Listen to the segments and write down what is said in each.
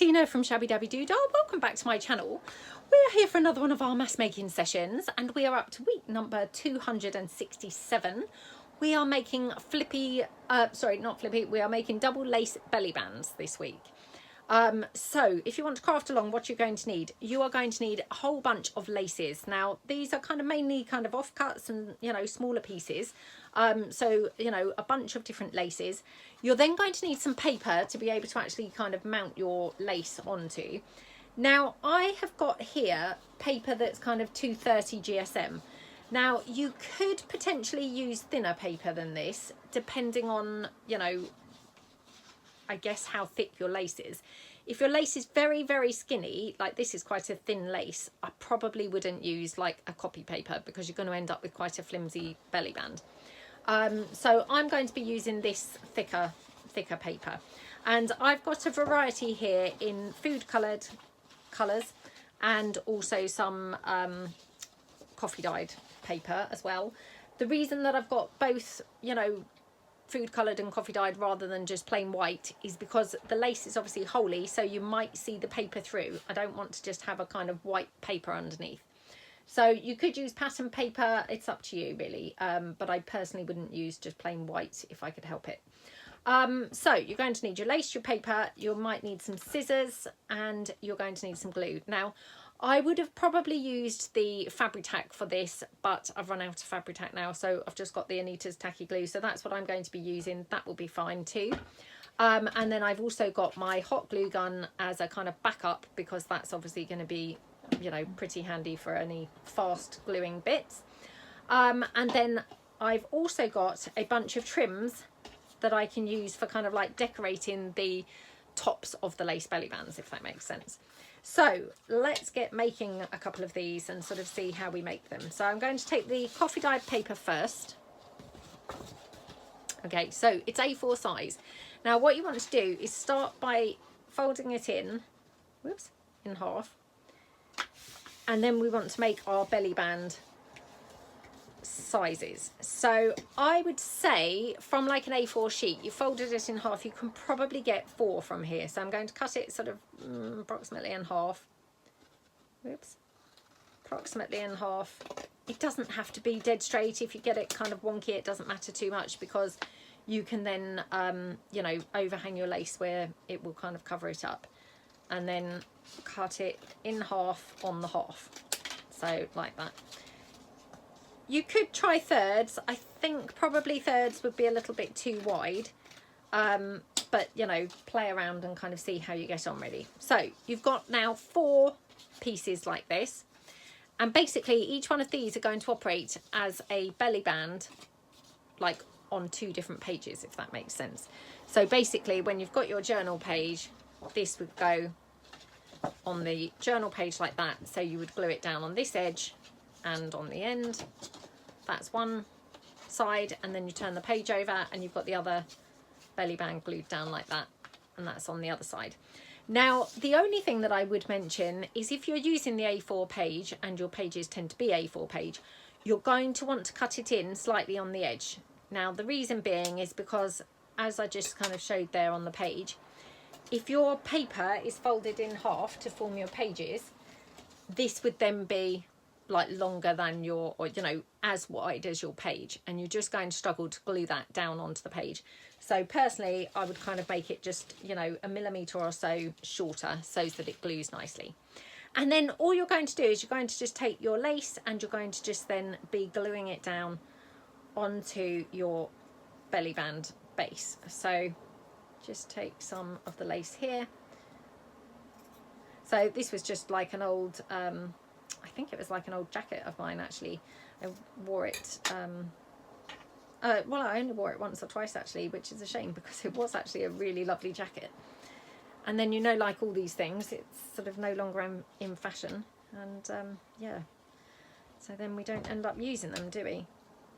Tina from Shabbydabbydoodah. Welcome back to my channel. We are here for another one of our mass making sessions and we are up to week number 267. We are making we are making double lace belly bands this week. So if you want to craft along, what you're going to need, you are going to need a whole bunch of laces. Now these are kind of mainly kind of offcuts and, you know, smaller pieces. So, you know, a bunch of different laces. You're then going to need some paper to be able to actually kind of mount your lace onto. Now I have got here paper that's kind of 230 GSM. Now you could potentially use thinner paper than this, depending on, you know, I guess how thick your lace is. If your lace is very, very skinny, like this is quite a thin lace, I probably wouldn't use like a copy paper because you're going to end up with quite a flimsy belly band. So I'm going to be using this thicker paper, and I've got a variety here in food coloured colours and also some coffee dyed paper as well. The reason that I've got both, you know, food coloured and coffee dyed rather than just plain white is because the lace is obviously holey, so you might see the paper through. I don't want to just have a kind of white paper underneath. So you could use pattern paper, it's up to you really, but I personally wouldn't use just plain white if I could help it. So you're going to need your lace, your paper, you might need some scissors, and you're going to need some glue. Now I would have probably used the Fabri-Tac for this, but I've run out of Fabri-Tac now, so I've just got the Anita's tacky glue, so that's what I'm going to be using. That will be fine too. And then I've also got my hot glue gun as a kind of backup, because that's obviously going to be, you know, pretty handy for any fast gluing bits. And then I've also got a bunch of trims that I can use for kind of like decorating the tops of the lace belly bands, if that makes sense. So let's get making a couple of these and sort of see how we make them. So I'm going to take the coffee dyed paper first. Okay, so it's A4 size. Now what you want to do is start by folding it in, in half. And then we want to make our belly band sizes. So I would say from like an A4 sheet, you folded it in half, you can probably get 4 from here. So I'm going to cut it sort of approximately in half. Approximately in half. It doesn't have to be dead straight. If you get it kind of wonky, it doesn't matter too much, because you can then you know, overhang your lace where it will kind of cover it up, and then cut it in half on the half, so like that. You could try thirds. I think probably thirds would be a little bit too wide, but you know, play around and kind of see how you get on really. So you've got now 4 pieces like this, and basically each one of these are going to operate as a belly band, like on 2 different pages, if that makes sense. So basically when you've got your journal page, this would go on the journal page like that, so you would glue it down on this edge and on the end. That's one side, and then you turn the page over and you've got the other belly band glued down like that, and that's on the other side. Now the only thing that I would mention is if you're using the A4 page, and your pages tend to be A4 page, you're going to want to cut it in slightly on the edge. Now the reason being is because, as I just kind of showed there on the page, if your paper is folded in half to form your pages, this would then be like longer than your, or you know, as wide as your page, and you're just going to struggle to glue that down onto the page. So personally I would kind of make it just, you know, a millimetre or so shorter, so that it glues nicely. And then all you're going to do is you're going to just take your lace and you're going to just then be gluing it down onto your belly band base. So just take some of the lace here. So this was just like an old I think it was like an old jacket of mine actually. I wore it, well I only wore it once or twice actually, which is a shame because it was actually a really lovely jacket. And then, you know, like all these things, it's sort of no longer in fashion, and yeah, so then we don't end up using them, do we?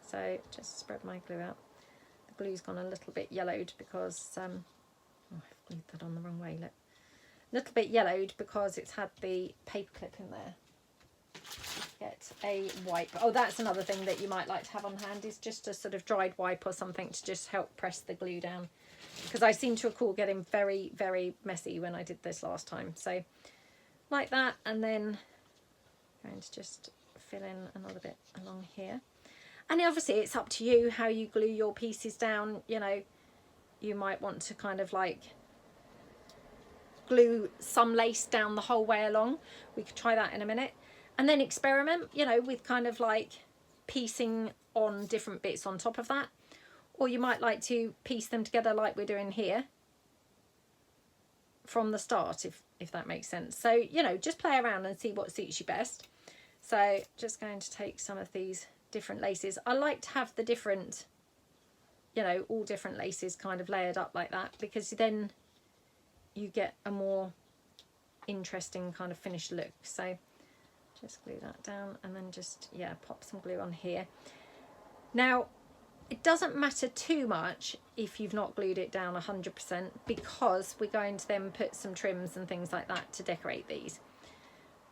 So just spread my glue out. The glue's gone a little bit yellowed because, oh, I've glued that on the wrong way, look. A little bit yellowed because it's had the paper clip in there. Get a wipe. Oh, that's another thing that you might like to have on hand, is just a sort of dried wipe or something to just help press the glue down, because I seem to recall getting very, very messy when I did this last time. So like that, and then going to just fill in another bit along here. And obviously it's up to you how you glue your pieces down. You know, you might want to kind of like glue some lace down the whole way along. We could try that in a minute. And then experiment, you know, with kind of like piecing on different bits on top of that. Or you might like to piece them together like we're doing here from the start, if that makes sense. So, you know, just play around and see what suits you best. So just going to take some of these different laces. I like to have the different, you know, all different laces kind of layered up like that, because then you get a more interesting kind of finished look. So just glue that down and then just, yeah, pop some glue on here. Now, it doesn't matter too much if you've not glued it down 100%, because we're going to then put some trims and things like that to decorate these.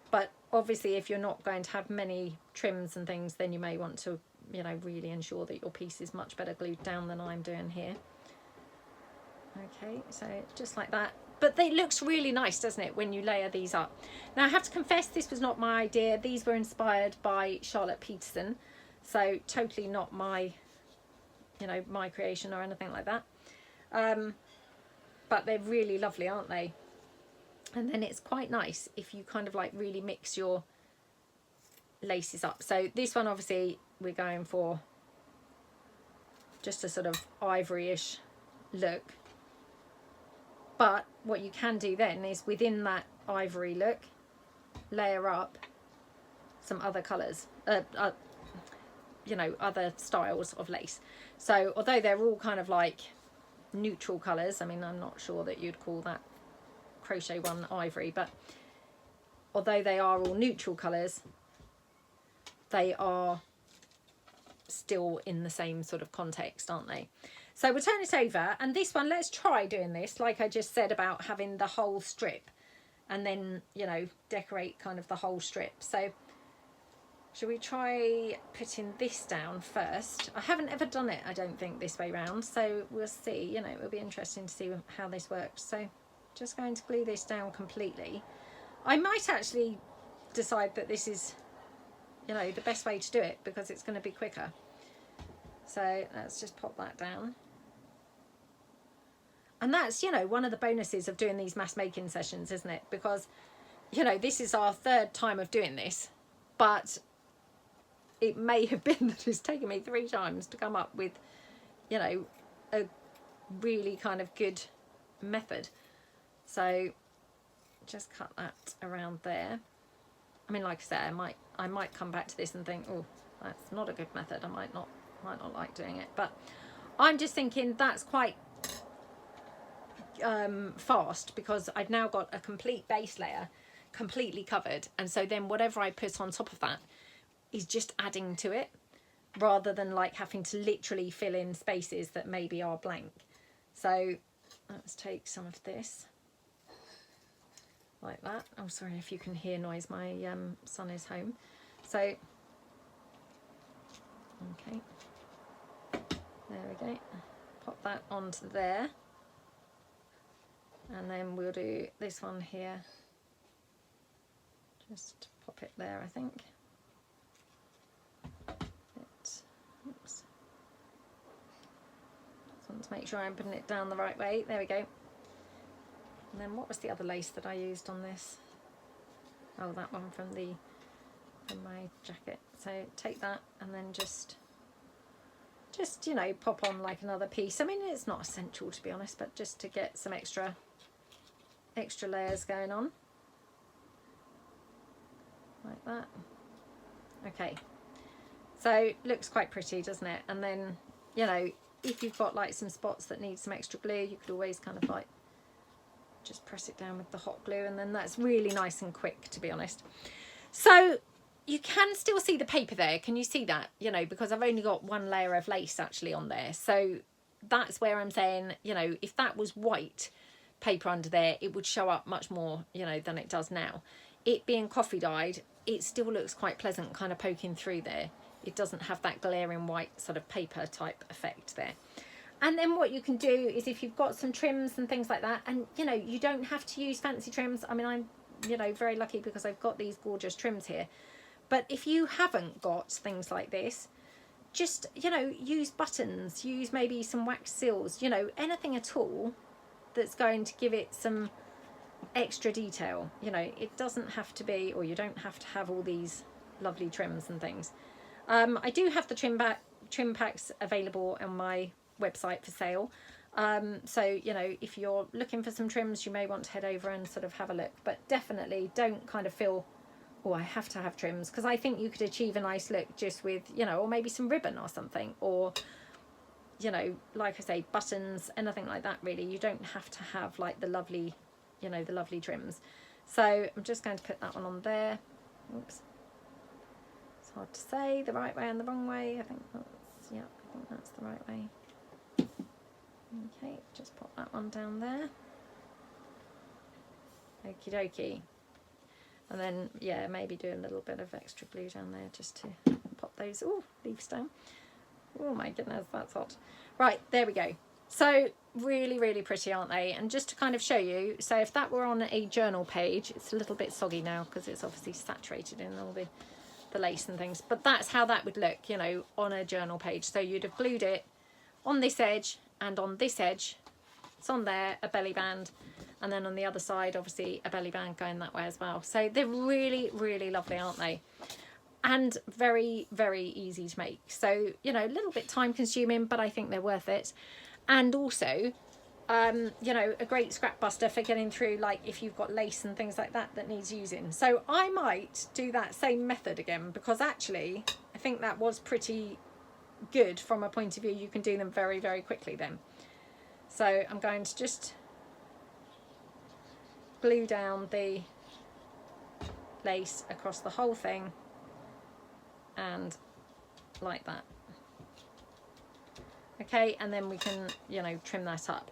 But obviously if you're not going to have many trims and things, then you may want to, you know, really ensure that your piece is much better glued down than I'm doing here. Okay, so just like that. But it looks really nice, doesn't it, when you layer these up. Now I have to confess, this was not my idea. These were inspired by Charlotte Peterson, so totally not my, you know, my creation or anything like that. But they're really lovely, aren't they? And then it's quite nice if you kind of like really mix your laces up. So this one, obviously we're going for just a sort of ivory-ish look. But what you can do then is within that ivory look, layer up some other colours, you know, other styles of lace. So although they're all kind of like neutral colours, I mean, I'm not sure that you'd call that crochet one ivory, but although they are all neutral colours, they are still in the same sort of context, aren't they? So we'll turn it over, and this one, let's try doing this like I just said about having the whole strip and then, you know, decorate kind of the whole strip. So should we try putting this down first? I haven't ever done it, I don't think, this way round, so we'll see. You know, it will be interesting to see how this works. So just going to glue this down completely. I might actually decide that this is, you know, the best way to do it, because it's going to be quicker. So let's just pop that down. And that's, you know, one of the bonuses of doing these mass making sessions, isn't it? Because, you know, this is our third time of doing this, but it may have been that it's taken me 3 times to come up with, you know, a really kind of good method. So just cut that around there. I mean, like I said, I might come back to this and think, oh, that's not a good method. I might not like doing it, but I'm just thinking that's quite fast, because I've now got a complete base layer completely covered, and so then whatever I put on top of that is just adding to it, rather than like having to literally fill in spaces that maybe are blank. So let's take some of this like that. Oh, sorry if you can hear noise, my son is home. So okay, there we go, pop that onto there, and then we'll do this one here, just pop it there. I think oops, just want to make sure I'm putting it down the right way. There we go. And then what was the other lace that I used on this? Oh, that one from my jacket. So take that and then just you know, pop on like another piece. I mean, it's not essential to be honest, but just to get some extra layers going on like that. Okay, so looks quite pretty, doesn't it? And then, you know, if you've got like some spots that need some extra glue, you could always kind of like just press it down with the hot glue, and then that's really nice and quick, to be honest. So you can still see the paper there. Can you see that? You know, because I've only got one layer of lace actually on there. So that's where I'm saying, you know, if that was white paper under there, it would show up much more, you know, than it does now. It being coffee dyed, it still looks quite pleasant kind of poking through there. It doesn't have that glaring white sort of paper type effect there. And then what you can do is, if you've got some trims and things like that, and you know, you don't have to use fancy trims. I mean, I'm, you know, very lucky because I've got these gorgeous trims here. But if you haven't got things like this, just, you know, use buttons, use maybe some wax seals, you know, anything at all that's going to give it some extra detail. You know, it doesn't have to be, or you don't have to have all these lovely trims and things. I do have the trim packs available on my website for sale. So, you know, if you're looking for some trims, you may want to head over and sort of have a look. But definitely don't kind of feel, oh, I have to have trims, because I think you could achieve a nice look just with, you know, or maybe some ribbon or something, or, you know, like I say, buttons, anything like that really. You don't have to have like the lovely, you know, the lovely trims. So I'm just going to put that one on there. Oops. It's hard to say the right way and the wrong way. I think that's, yeah, I think that's the right way. Okay, just pop that one down there. Okie dokie. And then, yeah, maybe do a little bit of extra glue down there just to pop those leaves down. Oh my goodness, that's hot. Right, there we go. So really, really pretty, aren't they? And just to kind of show you, so if that were on a journal page, it's a little bit soggy now because it's obviously saturated in all the lace and things. But that's how that would look, you know, on a journal page. So you'd have glued it on this edge and on this edge. It's on there, a belly band. And then on the other side, obviously, a belly band going that way as well. So they're really, really lovely, aren't they? And very, very easy to make. So, you know, a little bit time consuming, but I think they're worth it. And also, you know, a great scrap buster for getting through, like if you've got lace and things like that that needs using. So I might do that same method again, because actually I think that was pretty good from a point of view. You can do them very, very quickly then. So I'm going to just glue down the lace across the whole thing, and like that. Okay, and then we can, you know, trim that up.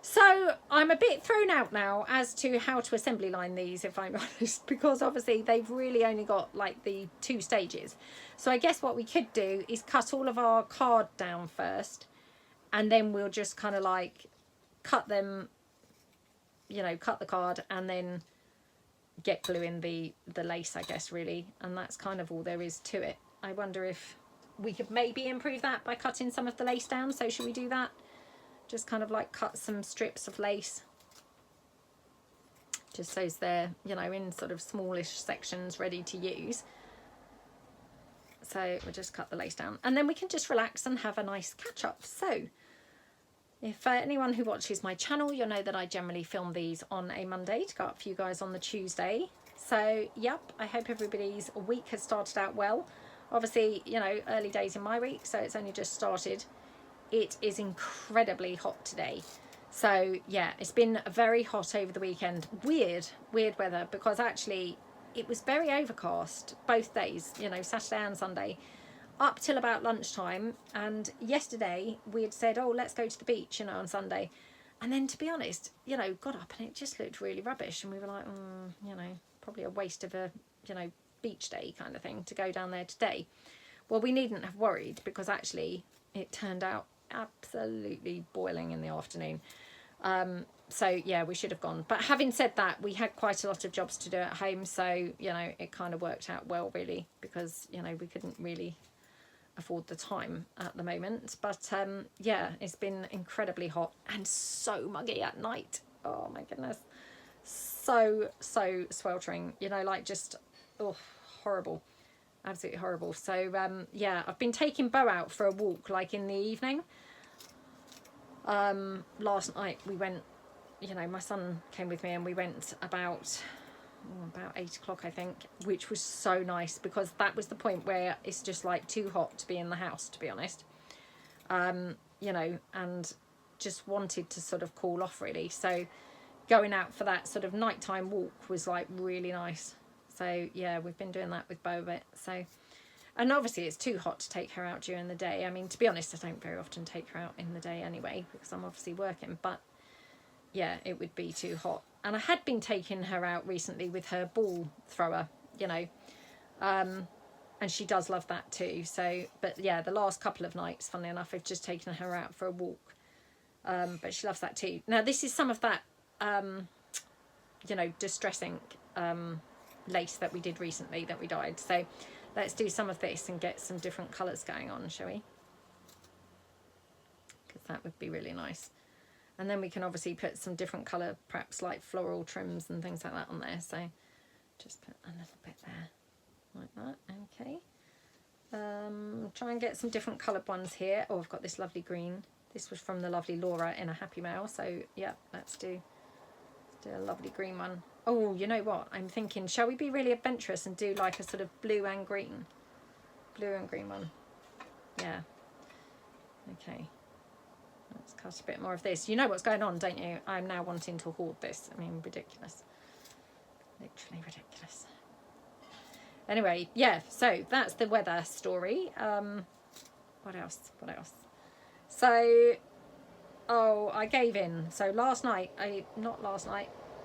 So I'm a bit thrown out now as to how to assembly line these, if I'm honest, because obviously they've really only got like the 2 stages. So I guess what we could do is cut all of our card down first, and then we'll just kind of like cut them, you know, cut the card and then get glue in the lace, I guess, really. And that's kind of all there is to it. I wonder if we could maybe improve that by cutting some of the lace down. So should we do that? Just kind of like cut some strips of lace, just so they're, you know, in sort of smallish sections ready to use. So we'll just cut the lace down, and then we can just relax and have a nice catch up. So if anyone who watches my channel, you'll know that I generally film these on a Monday to go up for you guys on the Tuesday. So yep, I hope everybody's week has started out well. Obviously, you know, early days in my week, so it's only just started. It is incredibly hot today. So yeah, it's been very hot over the weekend. Weird weather, because actually it was very overcast both days, you know, Saturday and Sunday, up till about lunchtime. And yesterday we had said, oh, let's go to the beach, you know, on Sunday. And then, to be honest, you know, got up and it just looked really rubbish. And we were like, you know, probably a waste of a, you know, beach day kind of thing to go down there today. Well, we needn't have worried, because actually it turned out absolutely boiling in the afternoon. So yeah, we should have gone. But having said that, we had quite a lot of jobs to do at home, so, you know, it kind of worked out well, really, because, you know, we couldn't really afford the time at the moment. But yeah, it's been incredibly hot and so muggy at night. Oh my goodness, so sweltering, you know, like just horrible, absolutely horrible. So yeah, I've been taking Bo out for a walk, like in the evening. Last night we went, you know, my son came with me, and we went about 8 o'clock, I think, which was so nice, because that was the point where it's just like too hot to be in the house, to be honest. You know, and just wanted to sort of cool off, really. So going out for that sort of nighttime walk was like really nice. So yeah, we've been doing that with Bo a bit. So, and obviously it's too hot to take her out during the day. I mean, to be honest, I don't very often take her out in the day anyway, because I'm obviously working. But yeah, it would be too hot. And I had been taking her out recently with her ball thrower, you know, and she does love that too. So, but yeah, the last couple of nights, funnily enough, I've just taken her out for a walk. But she loves that too. Now this is some of that, you know, distress ink lace that we did recently that we dyed. So let's do some of this and get some different colours going on, shall we? Because that would be really nice. And then we can obviously put some different colour, perhaps like floral trims and things like that on there. So just put a little bit there, like that. Okay. Try and get some different coloured ones here. Oh, I've got this lovely green. This was from the lovely Laura in a Happy Mail. So yeah, let's do a lovely green one. Oh, you know what? I'm thinking, shall we be really adventurous and do like a sort of blue and green one? Yeah. Okay. Let's cut a bit more of this. You know what's going on, don't you? I'm now wanting to hoard this. I mean, ridiculous. Literally ridiculous. Anyway, yeah, so that's the weather story. What else? So, oh, I gave in. So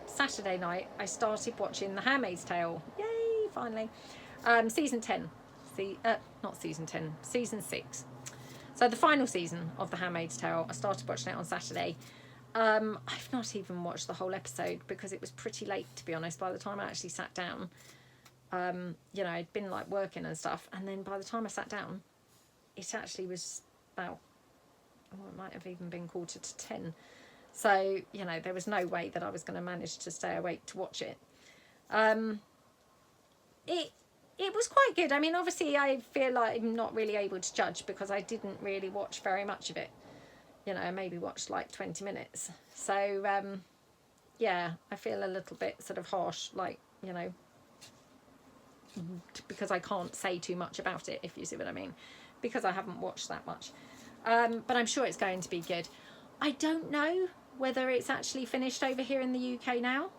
Saturday night, I started watching The Handmaid's Tale. Yay, finally. Season 10. Not season 10, season 6. So the final season of The Handmaid's Tale, I started watching it on Saturday. I've not even watched the whole episode because it was pretty late, to be honest, by the time I actually sat down. You know, I'd been like working and stuff, and then by the time I sat down, it actually was about, it might have even been 9:45. So, you know, there was no way that I was going to manage to stay awake to watch it. It was quite good. I mean, obviously I feel like I'm not really able to judge because I didn't really watch very much of it. You know, I maybe watched like 20 minutes. So, yeah, I feel a little bit sort of harsh, like, you know, because I can't say too much about it, if you see what I mean, because I haven't watched that much. But I'm sure it's going to be good. I don't know whether it's actually finished over here in the UK now.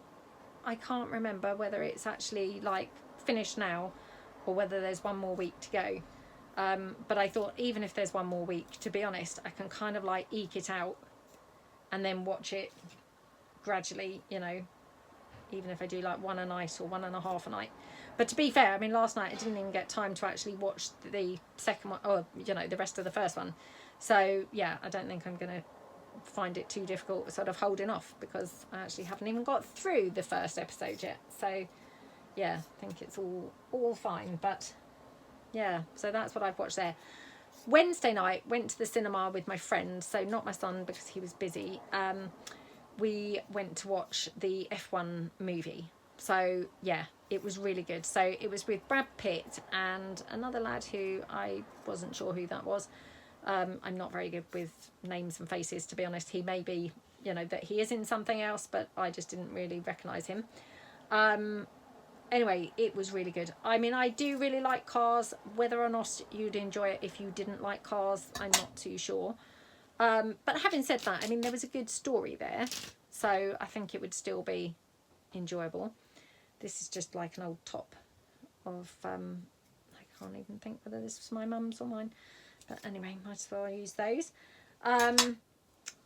I can't remember whether it's actually like finished now or whether there's one more week to go. But I thought even if there's one more week, to be honest, I can kind of like eke it out and then watch it gradually, you know, even if I do like one a night or 1.5 a night. But to be fair, I mean, last night I didn't even get time to actually watch the second one, or, you know, the rest of the first one. So, yeah, I don't think I'm going to find it too difficult sort of holding off because I actually haven't even got through the first episode yet. So, yeah, I think it's all fine. But, yeah, so that's what I've watched there. Wednesday night, went to the cinema with my friend, so not my son because he was busy. We went to watch the F1 movie. So, yeah, it was really good. So it was with Brad Pitt and another lad who I wasn't sure who that was. I'm not very good with names and faces, to be honest. He may be, you know, that he is in something else, but I just didn't really recognise him. Anyway, it was really good. I mean, I do really like cars. Whether or not you'd enjoy it if you didn't like cars, I'm not too sure. But having said that, I mean, there was a good story there. So I think it would still be enjoyable. This is just like an old top of, I can't even think whether this was my mum's or mine. But anyway, might as well use those.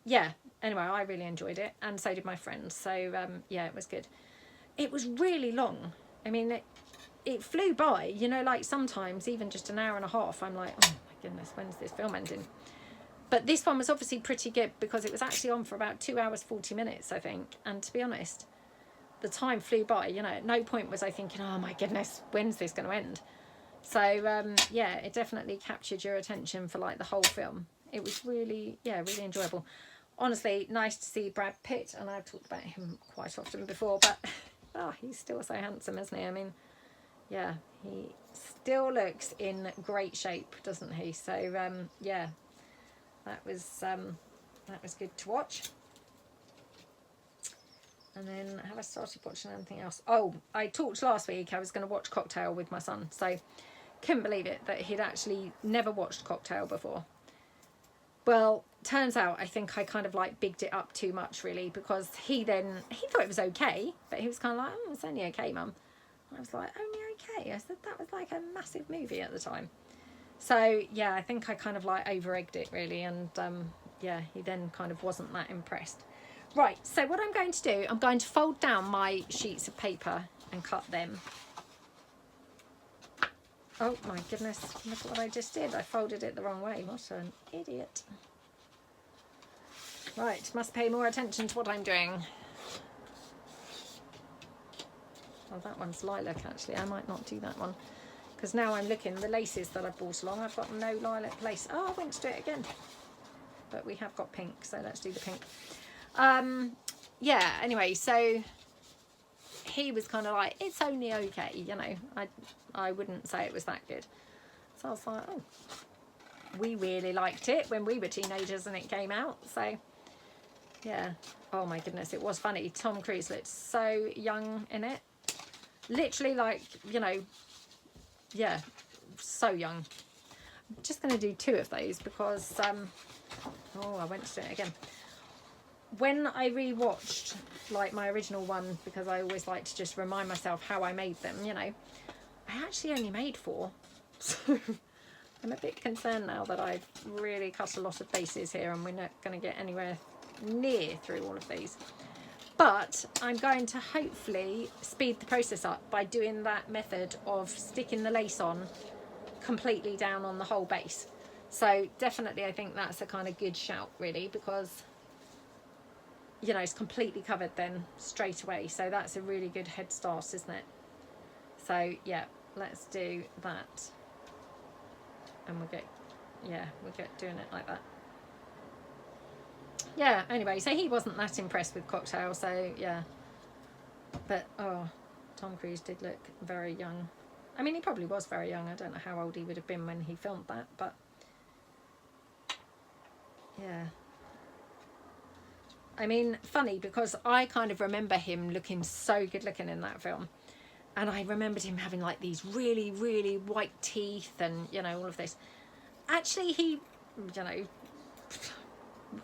Yeah, anyway, I really enjoyed it. And so did my friend. So, yeah, it was good. It was really long. I mean, it flew by. You know, like sometimes even just an hour and a half, I'm like, oh my goodness, when's this film ending? But this one was obviously pretty good because it was actually on for about 2 hours, 40 minutes, I think. And to be honest, the time flew by. You know, at no point was I thinking, oh my goodness, when's this going to end? So, yeah, it definitely captured your attention for like the whole film. It was really, yeah, really enjoyable. Honestly, nice to see Brad Pitt. And I've talked about him quite often before, but oh, he's still so handsome, isn't he? I mean, yeah, he still looks in great shape, doesn't he? So, yeah, that was good to watch. And then have I started watching anything else? Oh, I talked last week I was going to watch Cocktail with my son. So couldn't believe it that he'd actually never watched Cocktail before. Well, turns out I think I kind of like bigged it up too much really, because he thought it was okay, but he was kind of like, oh, it's only okay, Mum. I was like, only okay? I said that was like a massive movie at the time. So yeah, I think I kind of like over-egged it really, and yeah, he then kind of wasn't that impressed. Right, so what I'm going to do, I'm going to fold down my sheets of paper and cut them. Oh my goodness, look at what I just did. I folded it the wrong way. What an idiot. Right, must pay more attention to what I'm doing. Oh, that one's lilac actually. I might not do that one. Because now I'm looking, the laces that I've brought along, I've got no lilac lace. Oh, I went to do it again. But we have got pink, so let's do the pink. Yeah, anyway, so he was kind of like, it's only okay, you know. I wouldn't say it was that good. So I was like, oh. We really liked it when we were teenagers and it came out, so yeah. Oh my goodness, it was funny. Tom Cruise looked so young in it. Literally like, you know, yeah, so young. I'm just going to do 2 of those because, oh, I went to do it again. When I rewatched like my original one, because I always like to just remind myself how I made them, you know, I actually only made 4. So I'm a bit concerned now that I've really cut a lot of bases here and we're not going to get anywhere near through all of these. But I'm going to hopefully speed the process up by doing that method of sticking the lace on completely down on the whole base. So definitely I think that's a kind of good shout really, because you know it's completely covered then straight away. So that's a really good head start, isn't it? So yeah, let's do that. And we'll get doing it like that. Yeah, anyway, so he wasn't that impressed with Cocktail, so yeah. But, oh, Tom Cruise did look very young. I mean, he probably was very young. I don't know how old he would have been when he filmed that, but yeah. I mean, funny, because I kind of remember him looking so good looking in that film. And I remembered him having like these really, really white teeth and, you know, all of this. Actually, he, you know,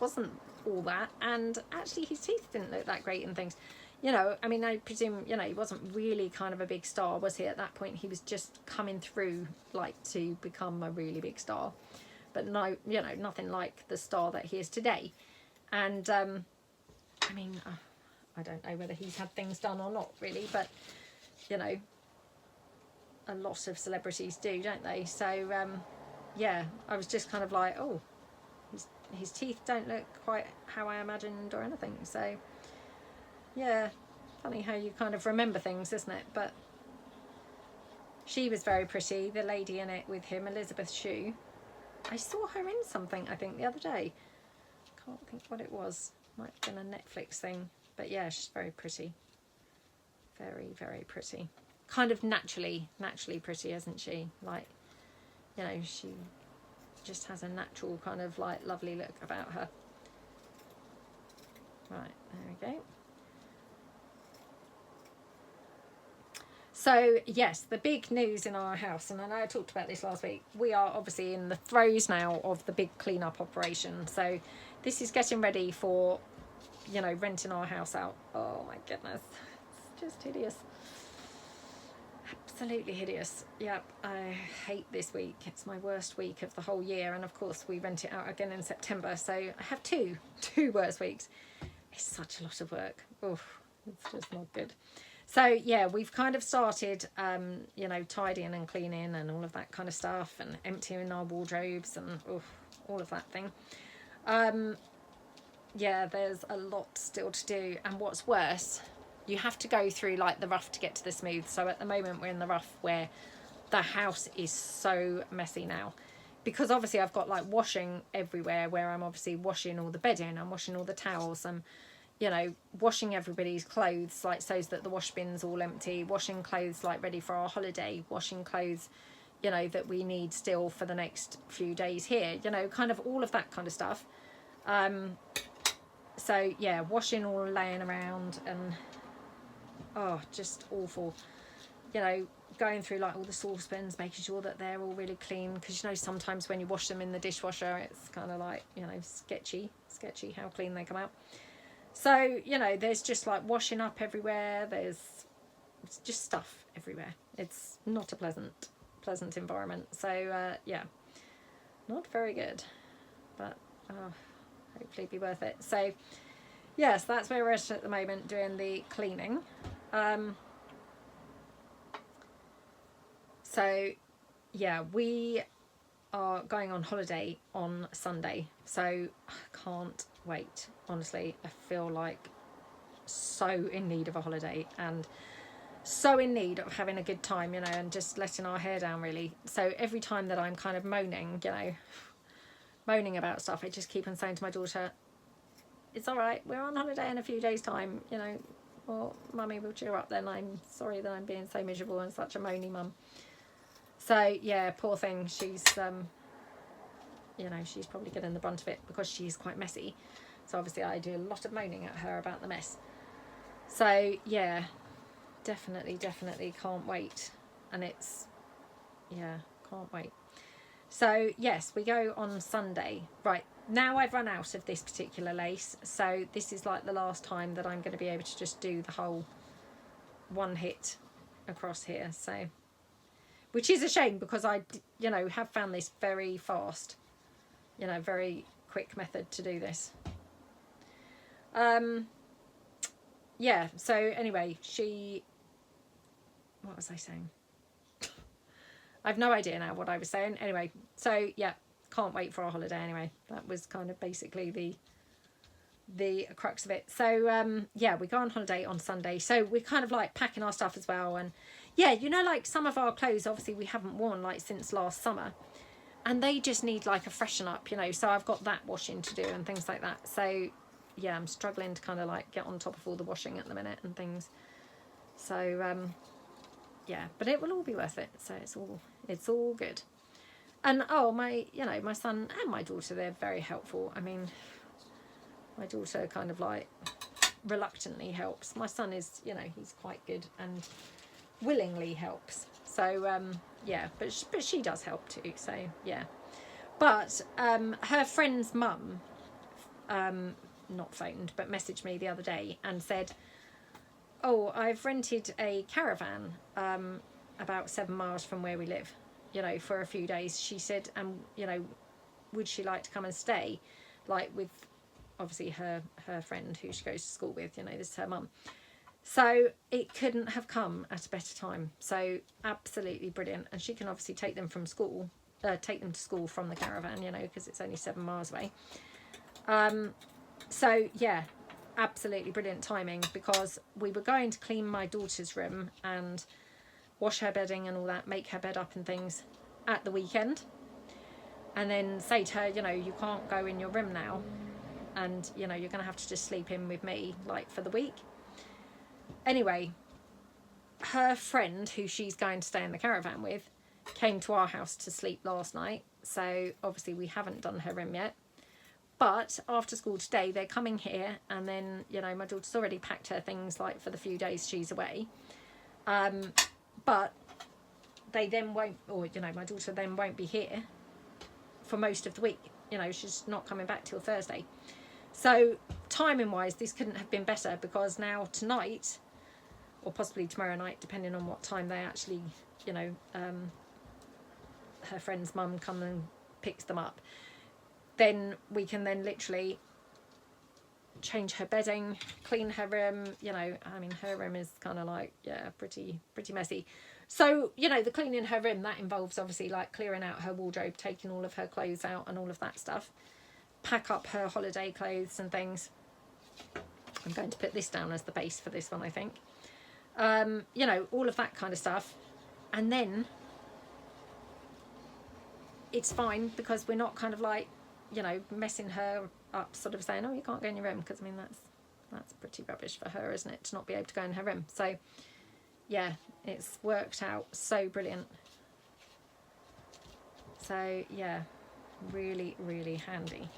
wasn't all that, and actually his teeth didn't look that great and things, you know. I mean, I presume, you know, he wasn't really kind of a big star, was he, at that point? He was just coming through like to become a really big star, but no, you know, nothing like the star that he is today. And I mean, I don't know whether he's had things done or not really, but you know, a lot of celebrities do, don't they? So yeah, I was just kind of like, oh, his teeth don't look quite how I imagined or anything. So yeah, funny how you kind of remember things, isn't it? But she was very pretty, the lady in it with him, Elizabeth Shue. I saw her in something, I think, the other day. Can't think what it was. Might have been a Netflix thing. But yeah, she's very pretty. Very, very pretty. Kind of naturally pretty, isn't she? Like, you know, she just has a natural kind of like lovely look about her. Right, there we go. So yes, the big news in our house, and I know I talked about this last week, we are obviously in the throes now of the big clean-up operation. So this is getting ready for, you know, renting our house out. Oh my goodness, it's just hideous. Absolutely hideous. Yep, I hate this week. It's my worst week of the whole year, and of course we rent it out again in September, so I have two worst weeks. It's such a lot of work. Oof, it's just not good. So yeah, we've kind of started you know, tidying and cleaning and all of that kind of stuff, and emptying our wardrobes and all of that thing. Yeah, there's a lot still to do, and what's worse, you have to go through like the rough to get to the smooth. So at the moment we're in the rough, where the house is so messy now, because obviously I've got like washing everywhere, where I'm obviously washing all the bedding, I'm washing all the towels, I'm, you know, washing everybody's clothes, like so that the wash bin's all empty, washing clothes like ready for our holiday, washing clothes, you know, that we need still for the next few days here, you know, kind of all of that kind of stuff. So yeah, washing all laying around, and oh, just awful. You know, going through like all the saucepans, making sure that they're all really clean, because you know sometimes when you wash them in the dishwasher, it's kind of like, you know, sketchy how clean they come out. So you know, there's just like washing up everywhere, it's just stuff everywhere. It's not a pleasant environment. So yeah, not very good, but hopefully be worth it. So yes, that's where we're at the moment, doing the cleaning. So yeah, we are going on holiday on Sunday, so I can't wait. Honestly, I feel like so in need of a holiday and so in need of having a good time, you know, and just letting our hair down really. So every time that I'm kind of moaning, you know, moaning about stuff, I just keep on saying to my daughter, it's all right, we're on holiday in a few days time, you know, or mummy will cheer up then. I'm sorry that I'm being so miserable and such a moany mum. So yeah, poor thing, she's you know, she's probably getting the brunt of it because she's quite messy, so obviously I do a lot of moaning at her about the mess. So yeah, definitely can't wait. And it's, yeah, can't wait. So yes, we go on Sunday. Right, now I've run out of this particular lace, so this is like the last time that I'm going to be able to just do the whole one hit across here. So, which is a shame because I, you know, have found this very fast, you know, very quick method to do this. Yeah, so anyway, what was I saying? I've no idea now what I was saying. Anyway, so yeah, can't wait for our holiday anyway. That was kind of basically the crux of it. So yeah, we go on holiday on Sunday, so we're kind of like packing our stuff as well. And yeah, you know, like some of our clothes obviously we haven't worn like since last summer, and they just need like a freshen up, you know, so I've got that washing to do and things like that. So yeah, I'm struggling to kind of like get on top of all the washing at the minute and things. So yeah, but it will all be worth it. So it's all good. And oh, my, you know, my son and my daughter, they're very helpful. I mean, my daughter kind of like reluctantly helps. My son is, you know, he's quite good and willingly helps. So yeah, but she does help too. So yeah, but her friend's mum not phoned but messaged me the other day and said, oh, I've rented a caravan about 7 miles from where we live, you know, for a few days. She said, you know, would she like to come and stay, like with obviously her friend who she goes to school with, you know, this is her mum. So it couldn't have come at a better time. So absolutely brilliant. And she can obviously take them from school, take them to school from the caravan, you know, because it's only 7 miles away. So yeah, absolutely brilliant timing, because we were going to clean my daughter's room and wash her bedding and all that, make her bed up and things at the weekend, and then say to her, you know, you can't go in your room now, and you know, you're going to have to just sleep in with me like for the week. Anyway, her friend who she's going to stay in the caravan with came to our house to sleep last night, so obviously we haven't done her room yet. But after school today, they're coming here, and then, you know, my daughter's already packed her things like for the few days she's away. But they then won't, or, you know, my daughter then won't be here for most of the week. You know, she's not coming back till Thursday. So timing wise, this couldn't have been better, because now tonight, or possibly tomorrow night, depending on what time they actually, you know, her friend's mum comes and picks them up, then we can then literally change her bedding, clean her room. You know, I mean, her room is kind of like, yeah, pretty messy. So, you know, the cleaning her room, that involves obviously like clearing out her wardrobe, taking all of her clothes out and all of that stuff, pack up her holiday clothes and things. I'm going to put this down as the base for this one, I think. You know, all of that kind of stuff. And then it's fine, because we're not kind of like, you know, messing her up, sort of saying, oh, you can't go in your room, because I mean, that's pretty rubbish for her, isn't it, to not be able to go in her room. So yeah, it's worked out so brilliant. So yeah, really handy.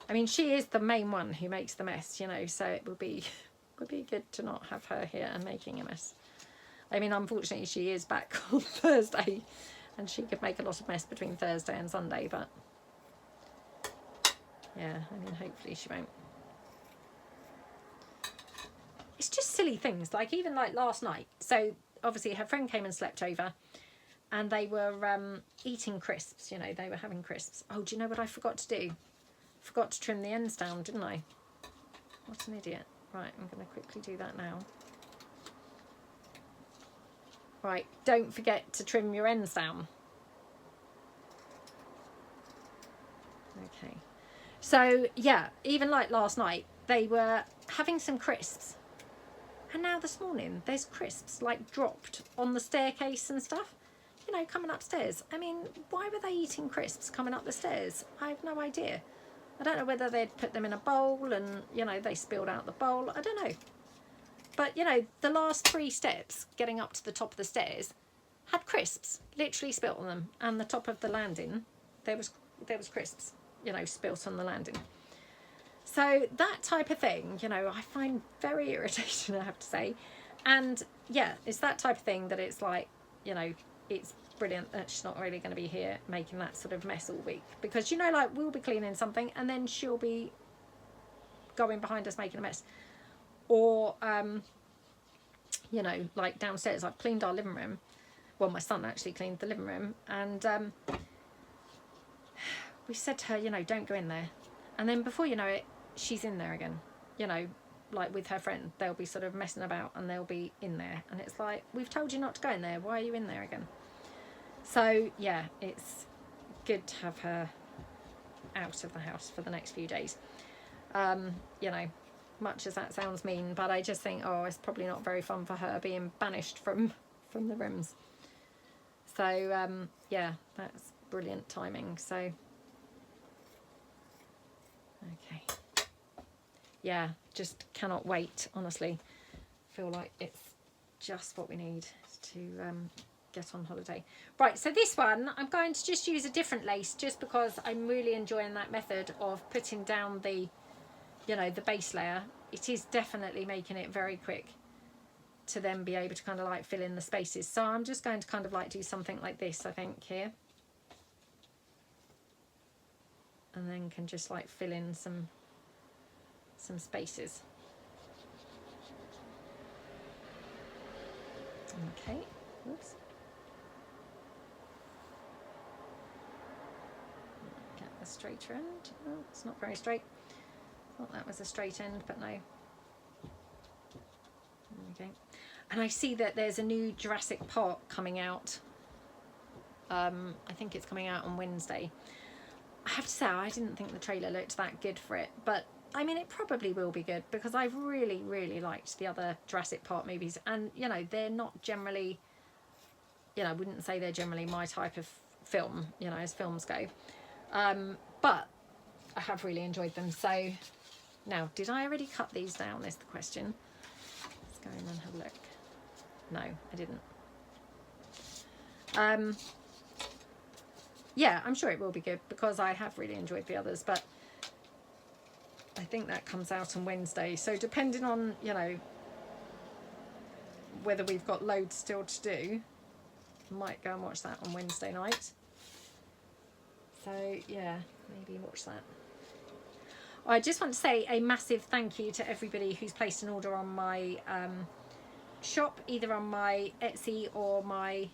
I mean, she is the main one who makes the mess, you know, so it would be good to not have her here and making a mess. I mean, unfortunately she is back on Thursday, and she could make a lot of mess between Thursday and Sunday, but yeah, I mean, hopefully she won't. It's just silly things, like even like last night. So obviously her friend came and slept over, and they were eating crisps, you know, they were having crisps. Oh, do you know what I forgot to do? Forgot to trim the ends down, didn't I? What an idiot. Right, I'm going to quickly do that now. Right, don't forget to trim your ends down. Okay, so yeah, even like last night, they were having some crisps. And now this morning, there's crisps like dropped on the staircase and stuff, you know, coming upstairs. I mean, why were they eating crisps coming up the stairs? I have no idea. I don't know whether they'd put them in a bowl and, you know, they spilled out the bowl. I don't know. But, you know, the last 3 steps getting up to the top of the stairs had crisps literally spilt on them. And the top of the landing, there was crisps, you know, spilt on the landing. So that type of thing, you know, I find very irritating, I have to say. And yeah, it's that type of thing that it's like, you know, it's brilliant that she's not really going to be here making that sort of mess all week. Because, you know, like we'll be cleaning something and then she'll be going behind us making a mess. Or, you know, like downstairs, I've cleaned our living room. Well, my son actually cleaned the living room. And we said to her, you know, don't go in there. And then before you know it, she's in there again, you know, like with her friend. They'll be sort of messing about and they'll be in there. And it's like, we've told you not to go in there. Why are you in there again? So, yeah, it's good to have her out of the house for the next few days. You know, much as that sounds mean, but I just think, oh, it's probably not very fun for her being banished from the rooms. So, yeah, that's brilliant timing. So, okay. Yeah, just cannot wait, honestly. Feel like it's just what we need to get on holiday. Right, so this one, I'm going to just use a different lace just because I'm really enjoying that method of putting down the, you know, the base layer. It is definitely making it very quick to then be able to kind of like fill in the spaces. So I'm just going to kind of like do something like this, I think, here. And then can just like fill in some spaces. Okay, oops. Get the straighter end. Oh, it's not very straight. Thought that was a straight end, but no. Okay. And I see that there's a new Jurassic Park coming out. I think it's coming out on Wednesday. I have to say, I didn't think the trailer looked that good for it, but I mean, it probably will be good because I've really, really liked the other Jurassic Park movies. And, you know, they're not generally, you know, I wouldn't say they're generally my type of film, you know, as films go. But I have really enjoyed them. So now, did I already cut these down is the question. Let's go in and have a look. No, I didn't. Yeah, I'm sure it will be good because I have really enjoyed the others, but I think that comes out on Wednesday. So depending on, you know, whether we've got loads still to do, I might go and watch that on Wednesday night. So yeah, maybe watch that. I just want to say a massive thank you to everybody who's placed an order on my shop, either on my Etsy or my,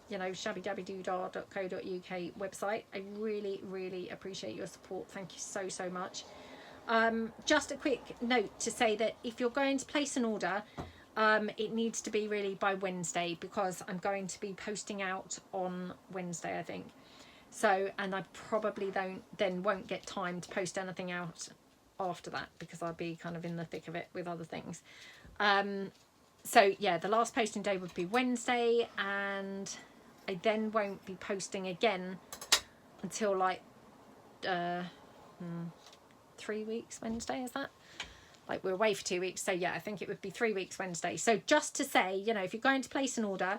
you know, shabbydabbydoodah.co.uk website. I really, really appreciate your support. Thank you so, so much. Just a quick note to say that if you're going to place an order, it needs to be really by Wednesday because I'm going to be posting out on Wednesday, I think. So, and I probably then won't get time to post anything out after that because I'll be kind of in the thick of it with other things. So yeah, the last posting day would be Wednesday, and I then won't be posting again until like 3 weeks Wednesday, is that? Like we're away for 2 weeks, so yeah, I think it would be 3 weeks Wednesday. So just to say, you know, if you're going to place an order,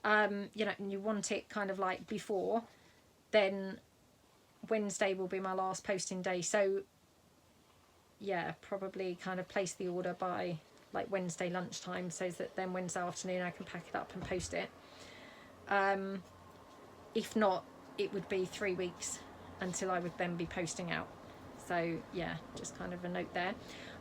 you know, and you want it kind of like before, then Wednesday will be my last posting day. So yeah, probably kind of place the order by like Wednesday lunchtime so that then Wednesday afternoon I can pack it up and post it. If not, it would be 3 weeks until I would then be posting out. So yeah, just kind of a note there.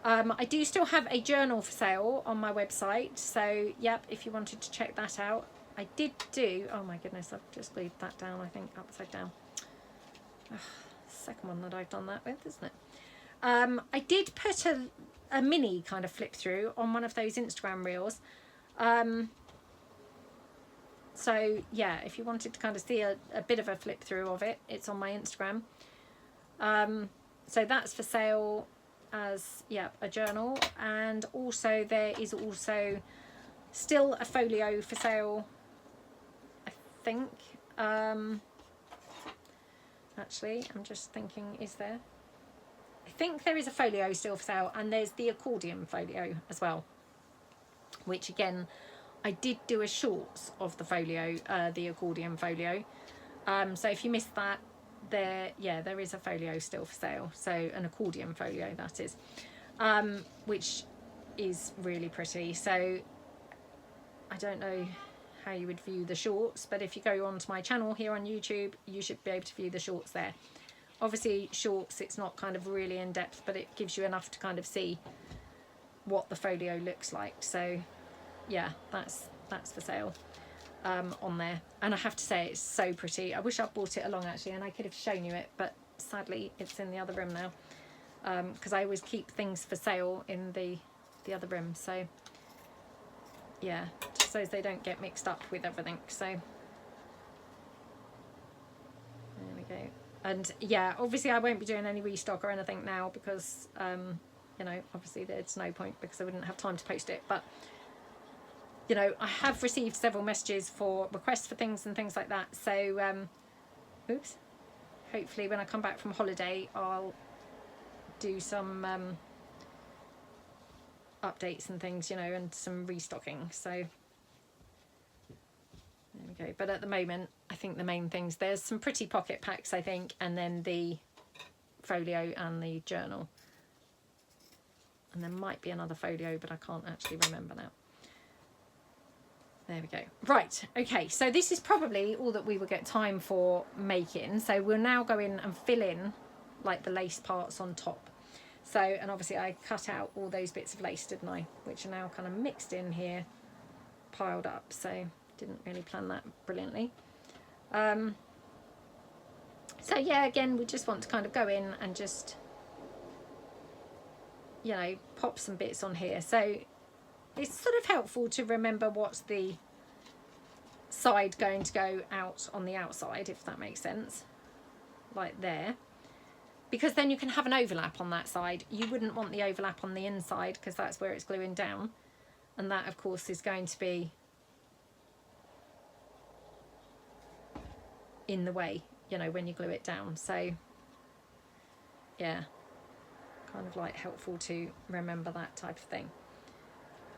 I do still have a journal for sale on my website. So yep, if you wanted to check that out. I did do, oh my goodness, I've just glued that down, I think, upside down. Ugh, second one that I've done that with, isn't it? I did put a mini kind of flip through on one of those Instagram reels. So yeah, if you wanted to kind of see a bit of a flip through of it, it's on my Instagram. So that's for sale as, yeah, a journal. And also there is also still a folio for sale, I think. Actually, I'm just thinking, is there? I think there is a folio still for sale, and there's the accordion folio as well, which again, I did do a shorts of the folio, the accordion folio. So if you missed that, there is a folio still for sale. So an accordion folio, that is, which is really pretty. So I don't know how you would view the shorts, but if you go onto my channel here on YouTube, you should be able to view the shorts there. Obviously shorts, it's not kind of really in depth, but it gives you enough to kind of see what the folio looks like. So yeah, that's for sale on there. And I have to say, it's so pretty. I wish I'd brought it along actually, and I could have shown you it, but sadly it's in the other room now, because I always keep things for sale in the other room. So yeah, just so they don't get mixed up with everything. So there we go. And yeah, obviously I won't be doing any restock or anything now, because you know, obviously there's no point, because I wouldn't have time to post it. But you know, I have received several messages for requests for things and things like that. So oops, hopefully when I come back from holiday I'll do some updates and things, you know, and some restocking. So there we go. But at the moment, I think the main things, there's some pretty pocket packs, I think, and then the folio and the journal, and there might be another folio, but I can't actually remember now. There we go. Right, okay, so this is probably all that we will get time for making. So we'll now go in and fill in like the lace parts on top. So, and obviously I cut out all those bits of lace, didn't I? Which are now kind of mixed in here, piled up. So didn't really plan that brilliantly. So yeah, again, we just want to kind of go in and just, you know, pop some bits on here. So it's sort of helpful to remember what's the side going to go out on the outside, if that makes sense, like there. Because then you can have an overlap on that side. You wouldn't want the overlap on the inside, because that's where it's gluing down. And that, of course, is going to be in the way, you know, when you glue it down. So, yeah, kind of like helpful to remember that type of thing.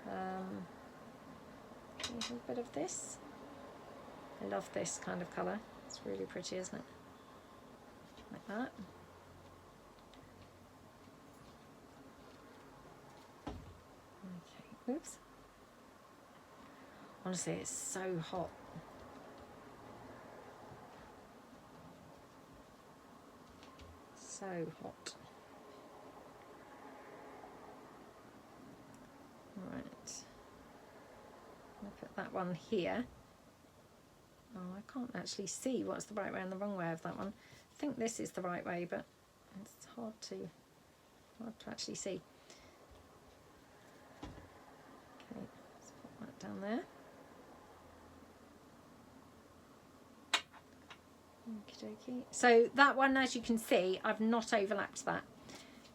A little bit of this. I love this kind of colour. It's really pretty, isn't it? Like that. Oops. Honestly, it's so hot. So hot. Right. I'm gonna put that one here. Oh, I can't actually see what's the right way and the wrong way of that one. I think this is the right way, but it's hard to actually see. Down there. Okie dokie. So that one, as you can see, I've not overlapped that.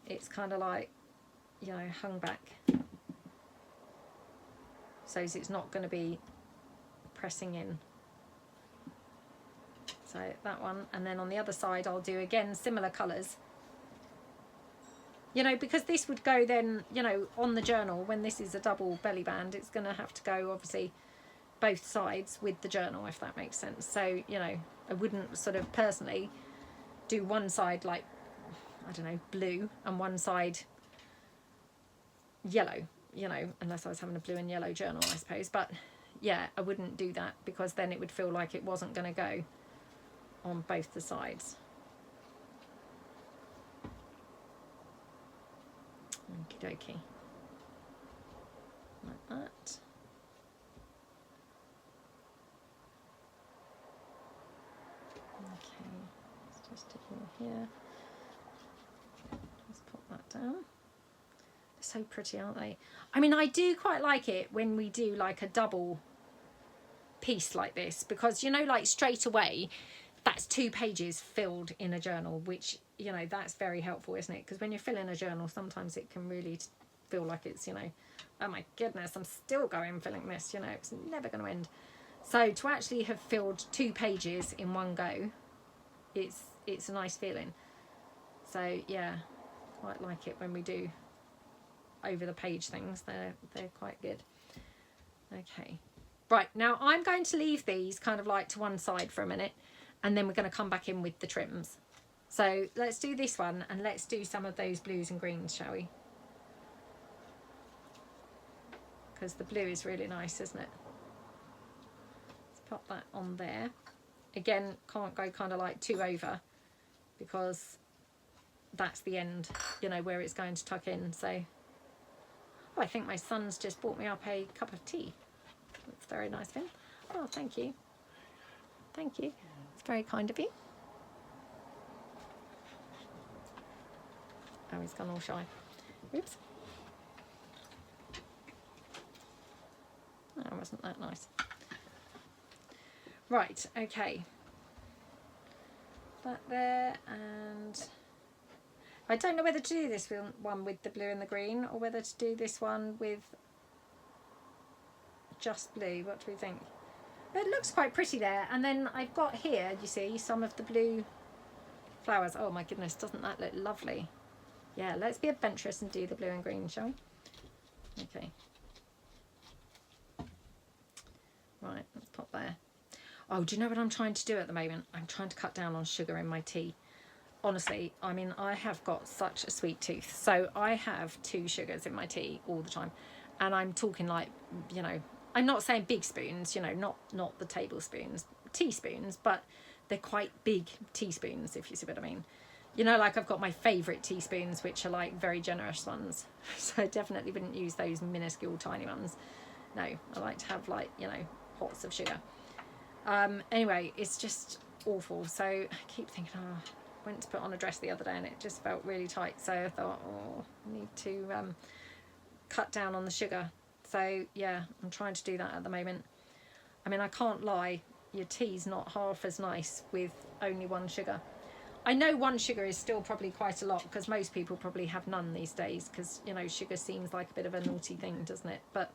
It's kind of like, you know, hung back. So it's not going to be pressing in. So that one, and then on the other side I'll do again similar colours. You know, because this would go then, you know, on the journal, when this is a double belly band, it's going to have to go, obviously, both sides with the journal, if that makes sense. So, you know, I wouldn't sort of personally do one side like, I don't know, blue, and one side yellow, you know, unless I was having a blue and yellow journal, I suppose. But, yeah, I wouldn't do that, because then it would feel like it wasn't going to go on both the sides. Okie dokie. Like that. Okay, let's just stick in here. Just put that down. They're so pretty, aren't they? I mean, I do quite like it when we do like a double piece like this, because, you know, like straight away, that's 2 pages filled in a journal, which, you know, that's very helpful, isn't it? Because when you're filling a journal, sometimes it can really feel like it's, you know, oh my goodness, I'm still going filling this, you know, it's never going to end. So to actually have filled 2 pages in one go, it's a nice feeling. So yeah, quite like it when we do over the page things. They're quite good. Okay, right, now I'm going to leave these kind of like to one side for a minute, and then we're going to come back in with the trims. So let's do this one, and let's do some of those blues and greens, shall we? Because the blue is really nice, isn't it? Let's pop that on there. Again, can't go kind of like too over, because that's the end, you know, where it's going to tuck in. So, oh, I think my son's just bought me up a cup of tea. That's very nice of him. Oh, thank you. Thank you. It's very kind of you. Oh, he's gone all shy. Oops. That wasn't that nice. Right, okay. That there, and I don't know whether to do this one with the blue and the green, or whether to do this one with just blue. What do we think? It looks quite pretty there. And then I've got here, you see, some of the blue flowers. Oh my goodness, doesn't that look lovely? Yeah, let's be adventurous and do the blue and green, shall we? Okay. Right, let's pop there. Oh, do you know what I'm trying to do at the moment? I'm trying to cut down on sugar in my tea. Honestly, I mean, I have got such a sweet tooth. So I have 2 sugars in my tea all the time. And I'm talking like, you know, I'm not saying big spoons, you know, not the tablespoons, teaspoons, but they're quite big teaspoons, if you see what I mean. You know, like I've got my favourite teaspoons, which are like very generous ones. So I definitely wouldn't use those minuscule tiny ones. No, I like to have like, you know, pots of sugar. Anyway, it's just awful. So I keep thinking, oh, I went to put on a dress the other day and it just felt really tight. So I thought, oh, I need to cut down on the sugar. So yeah, I'm trying to do that at the moment. I mean, I can't lie, your tea's not half as nice with only 1 sugar. I know 1 sugar is still probably quite a lot, because most people probably have none these days, because, you know, sugar seems like a bit of a naughty thing, doesn't it? But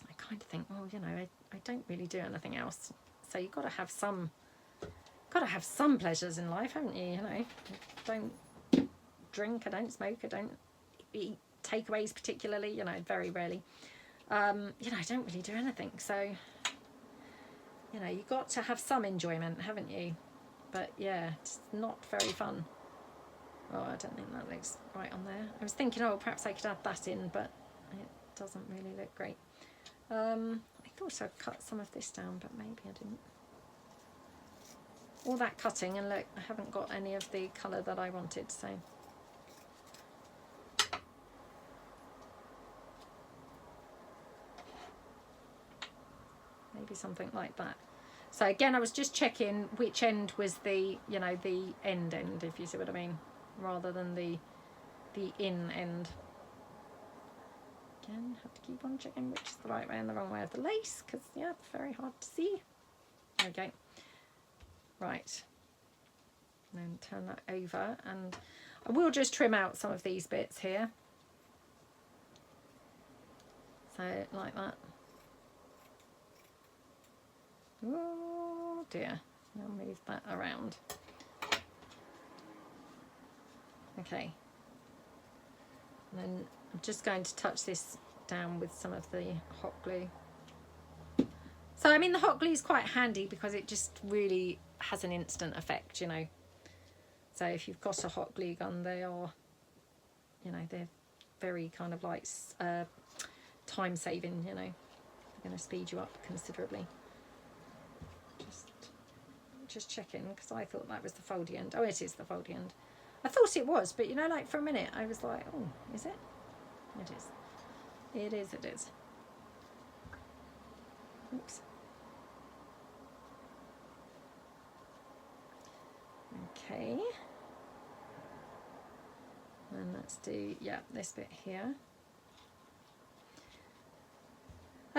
I kind of think, well, you know, I don't really do anything else. So you've got to have some pleasures in life, haven't you? You know, I don't drink, I don't smoke, I don't eat takeaways particularly, you know, very rarely. You know, I don't really do anything. So, you know, you've got to have some enjoyment, haven't you? But yeah, it's not very fun. Oh, I don't think that looks right on there. I was thinking, oh, perhaps I could add that in, but it doesn't really look great. I thought I'd cut some of this down, but maybe I didn't. All that cutting, and look, I haven't got any of the colour that I wanted, so. Maybe something like that. So again, I was just checking which end was the, you know, the end, if you see what I mean, rather than the in end. Again, have to keep on checking which is the right way and the wrong way of the lace, because yeah, it's very hard to see. Okay, right. And then turn that over, and I will just trim out some of these bits here. So like that. Oh dear, I'll move that around. Okay, and then I'm just going to touch this down with some of the hot glue. So I mean, the hot glue is quite handy because it just really has an instant effect, you know. So if you've got a hot glue gun, they are, you know, they're very kind of like time saving, you know. They're going to speed you up considerably. Just checking, because I thought that was the foldy end. Oh, it is the foldy end. I thought it was, but you know, like for a minute I was like, oh, is it? It is. It is, it is. Oops. Okay. And let's do, yeah, this bit here.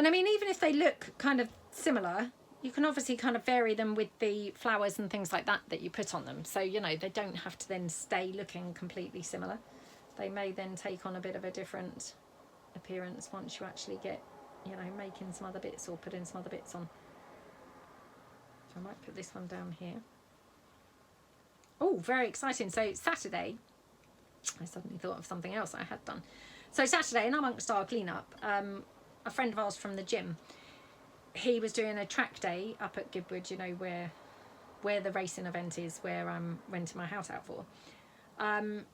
And I mean, even if they look kind of similar, you can obviously kind of vary them with the flowers and things like that that you put on them. So, you know, they don't have to then stay looking completely similar. They may then take on a bit of a different appearance once you actually get, you know, making some other bits or putting some other bits on. So I might put this one down here. Oh, very exciting. So Saturday, I suddenly thought of something else I had done. So Saturday, in amongst our cleanup, a friend of ours from the gym, he was doing a track day up at Goodwood, you know, where the racing event is, where I'm renting my house out for.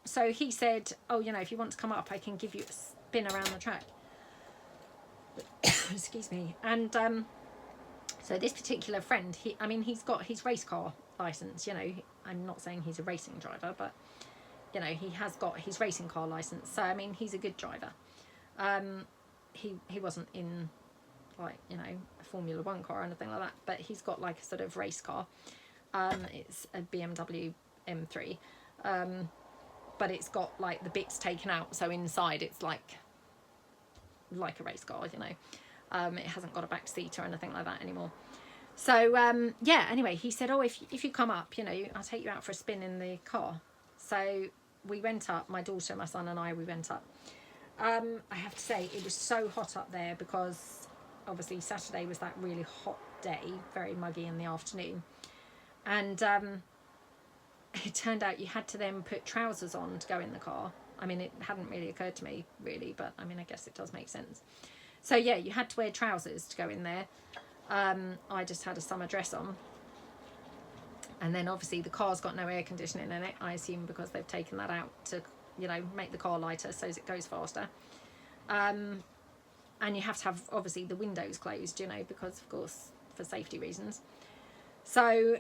So he said, oh, you know, if you want to come up, I can give you a spin around the track. Excuse me. And so this particular friend, he's got his race car license, you know. I'm not saying he's a racing driver, but, you know, he has got his racing car license. So, I mean, he's a good driver. He wasn't in, like, you know, a Formula 1 car or anything like that, but he's got like a sort of race car. It's a BMW M3, but it's got like the bits taken out, so inside it's like a race car, you know. It hasn't got a back seat or anything like that anymore. So yeah, anyway, he said, oh, if you come up, you know, I'll take you out for a spin in the car. So we went up, my daughter, my son and we went up. I have to say, it was so hot up there because obviously Saturday was that really hot day, very muggy in the afternoon. And it turned out you had to then put trousers on to go in the car. I mean, it hadn't really occurred to me, really, but I mean, I guess it does make sense. So yeah, you had to wear trousers to go in there. I just had a summer dress on. And then obviously the car's got no air conditioning in it, I assume because they've taken that out to, you know, make the car lighter so as it goes faster. And you have to have, obviously, the windows closed, you know, because, of course, for safety reasons. So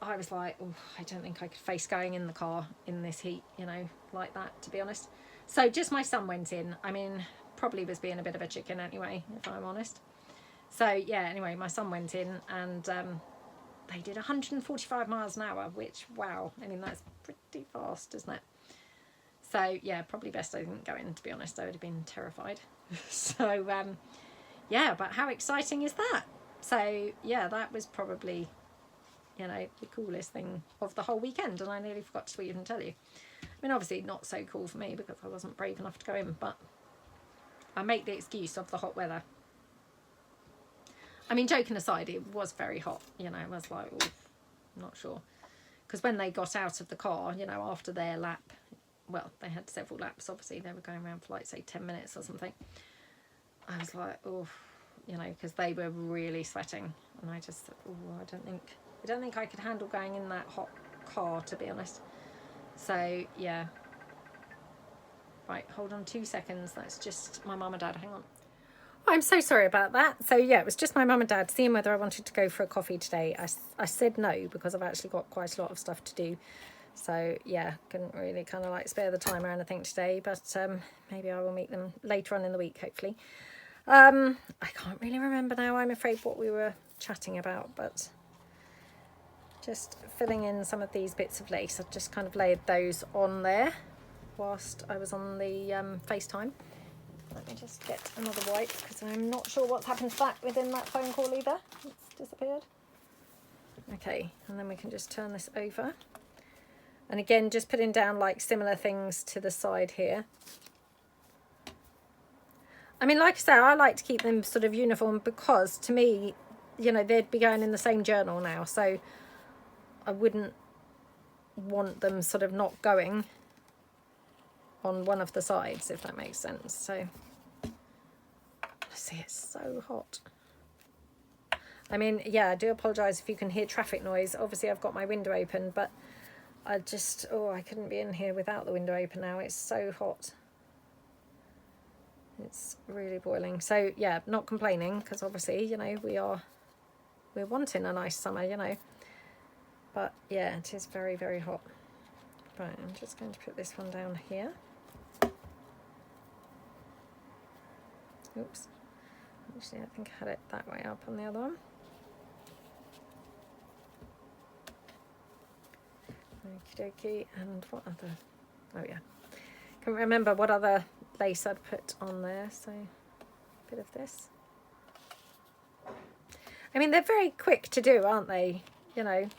I was like, oh, I don't think I could face going in the car in this heat, you know, like that, to be honest. So just my son went in. I mean, probably was being a bit of a chicken anyway, if I'm honest. So, yeah, anyway, my son went in and they did 145 miles an hour, which, wow, I mean, that's pretty fast, isn't it? So, yeah, probably best I didn't go in, to be honest. I would have been terrified. So, yeah, but how exciting is that? So, yeah, that was probably, you know, the coolest thing of the whole weekend. And I nearly forgot to even tell you. I mean, obviously not so cool for me because I wasn't brave enough to go in. But I make the excuse of the hot weather. I mean, joking aside, it was very hot. You know, I was like, oh, I'm not sure. Because when they got out of the car, you know, after their lap, well, they had several laps, obviously. They were going around for, like, say, 10 minutes or something. I was like, oh, you know, because they were really sweating. And I just, oh, I don't think I could handle going in that hot car, to be honest. So, yeah. Right, hold on 2 seconds. That's just my mum and dad. Hang on. I'm so sorry about that. So yeah, it was just my mum and dad seeing whether I wanted to go for a coffee today. I said no because I've actually got quite a lot of stuff to do. So yeah, couldn't really kind of like spare the time or anything today, but maybe I will meet them later on in the week, hopefully. I can't really remember now, I'm afraid, what we were chatting about, but just filling in some of these bits of lace. I've just kind of laid those on there whilst I was on the FaceTime. Let me just get another wipe because I'm not sure what's happened to that within that phone call either. It's disappeared. Okay, and then we can just turn this over. And again, just putting down like similar things to the side here. I mean, like I say, I like to keep them sort of uniform because to me, you know, they'd be going in the same journal now. So I wouldn't want them sort of not going on one of the sides, if that makes sense. So, see, it's so hot. I mean, yeah, I do apologise if you can hear traffic noise. Obviously, I've got my window open, but I just, oh, I couldn't be in here without the window open now. It's so hot. It's really boiling. So, yeah, not complaining, because obviously, you know, we're wanting a nice summer, you know. But, yeah, it is very, very hot. Right, I'm just going to put this one down here. Oops. Actually, I think I had it that way up on the other one. Okie dokie. And what other? Oh, yeah. Can't remember what other lace I'd put on there. So, a bit of this. I mean, they're very quick to do, aren't they? You know,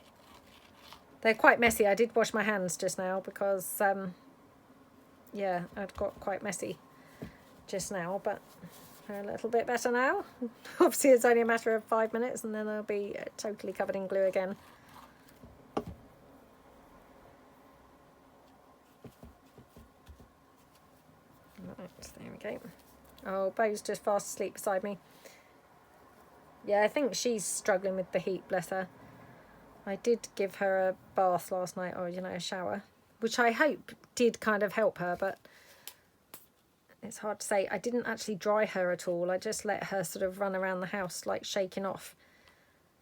they're quite messy. I did wash my hands just now because, yeah, I'd got quite messy just now, but they're a little bit better now. Obviously, it's only a matter of 5 minutes and then they'll be totally covered in glue again. Right, there we go. Oh, Bo's just fast asleep beside me. Yeah, I think she's struggling with the heat, bless her. I did give her a bath last night, or, you know, a shower, which I hope did kind of help her, but it's hard to say. I didn't actually dry her at all. I just let her sort of run around the house, like, shaking off.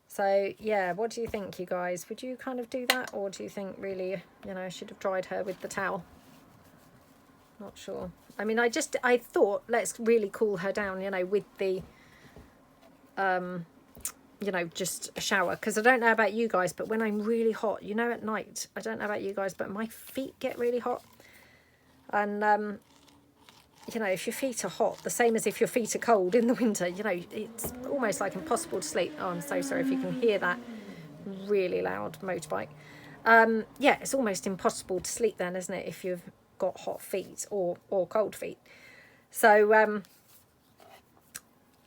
So, yeah, what do you think, you guys? Would you kind of do that, or do you think really, you know, I should have dried her with the towel? Not sure. I mean, I thought, let's really cool her down, you know, with the, you know, just a shower. Because I don't know about you guys, but when I'm really hot, you know, at night, I don't know about you guys, but my feet get really hot. And, you know, if your feet are hot, the same as if your feet are cold in the winter, you know, it's almost like impossible to sleep. Oh, I'm so sorry if you can hear that really loud motorbike. Yeah, it's almost impossible to sleep then, isn't it, if you've got hot feet or cold feet. So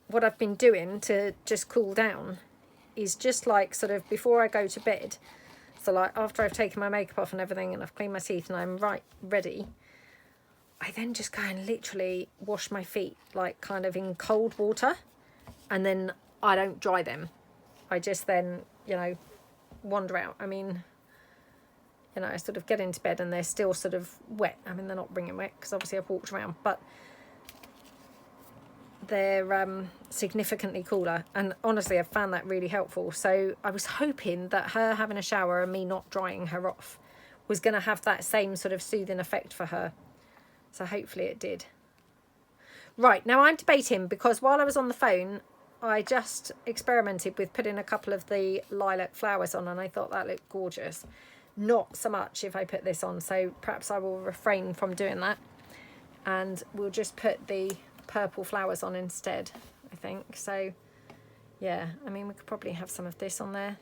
what I've been doing to just cool down is just like sort of before I go to bed, so like after I've taken my makeup off and everything and I've cleaned my teeth and I'm ready, I then just go and literally wash my feet like kind of in cold water, and then I don't dry them. I just then, you know, wander out. I mean, you know, I sort of get into bed and they're still sort of wet. I mean, they're not bringing wet because obviously I've walked around, but they're significantly cooler. And honestly, I've found that really helpful. So I was hoping that her having a shower and me not drying her off was going to have that same sort of soothing effect for her. So hopefully it did. Right, now I'm debating because while I was on the phone, I just experimented with putting a couple of the lilac flowers on and I thought that looked gorgeous. Not so much if I put this on, so perhaps I will refrain from doing that and we'll just put the purple flowers on instead, I think. So yeah, I mean, we could probably have some of this on there.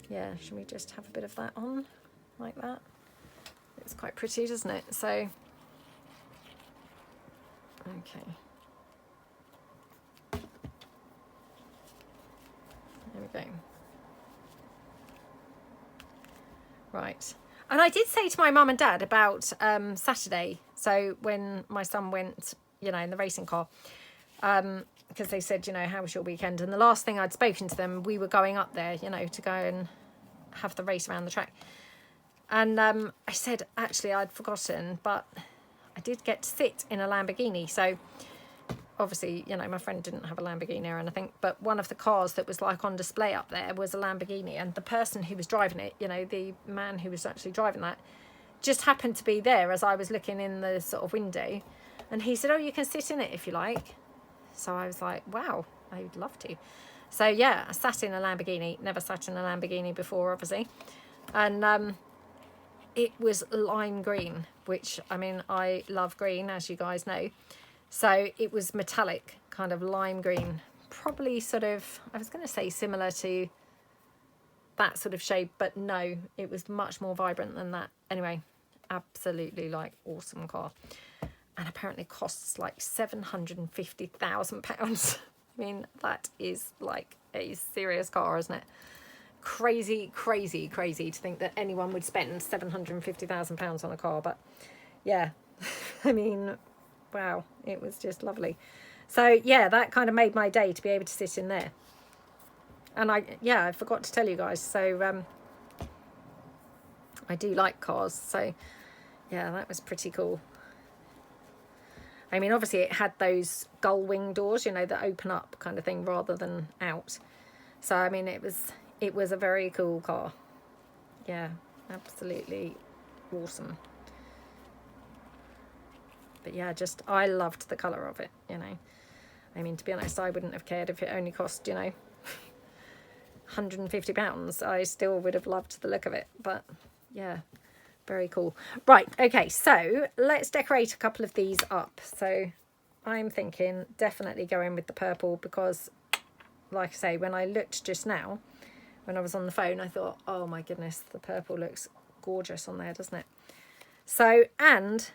Yeah, should we just have a bit of that on like that? It's quite pretty, doesn't it? So okay, there we go. Right, and I did say to my mum and dad about Saturday, so when my son went, you know, in the racing car, because they said, you know, how was your weekend? And the last thing I'd spoken to them, we were going up there, you know, to go and have the race around the track. And I said, actually, I'd forgotten, but I did get to sit in a Lamborghini. So obviously, you know, my friend didn't have a Lamborghini or anything, but one of the cars that was like on display up there was a Lamborghini. And the person who was driving it, you know, the man who was actually driving that, just happened to be there as I was looking in the sort of window. And he said, oh, you can sit in it if you like. So I was like, wow, I would love to. So yeah, I sat in a Lamborghini, never sat in a Lamborghini before, obviously. And it was lime green, which, I mean, I love green, as you guys know. So it was metallic, kind of lime green, probably sort of, I was going to say similar to that sort of shade, but no, it was much more vibrant than that. Anyway, absolutely like awesome car. And apparently costs like £750,000. I mean, that is like a serious car, isn't it? Crazy, crazy, crazy to think that anyone would spend £750,000 on a car. But yeah, I mean, wow, it was just lovely. So yeah, that kind of made my day to be able to sit in there. And I forgot to tell you guys, so I do like cars, so yeah, that was pretty cool. I mean, obviously it had those gull wing doors, you know, that open up kind of thing rather than out. So I mean, it was a very cool car. Yeah, absolutely awesome. But yeah, just I loved the colour of it, you know. I mean, to be honest, I wouldn't have cared if it only cost, you know, £150. I still would have loved the look of it. But yeah, very cool. Right, okay, so let's decorate a couple of these up. So I'm thinking definitely go in with the purple because like I say, when I looked just now, when I was on the phone, I thought, oh my goodness, the purple looks gorgeous on there, doesn't it? So, and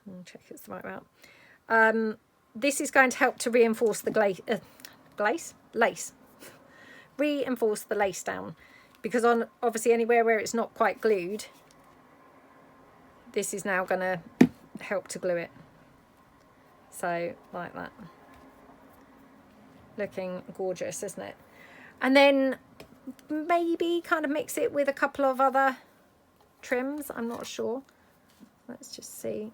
I'll check it's the right route. This is going to help to reinforce the lace. Reinforce the lace down, because on obviously anywhere where it's not quite glued, this is now going to help to glue it. So like that. Looking gorgeous, isn't it? And then maybe kind of mix it with a couple of other trims. I'm not sure. Let's just see.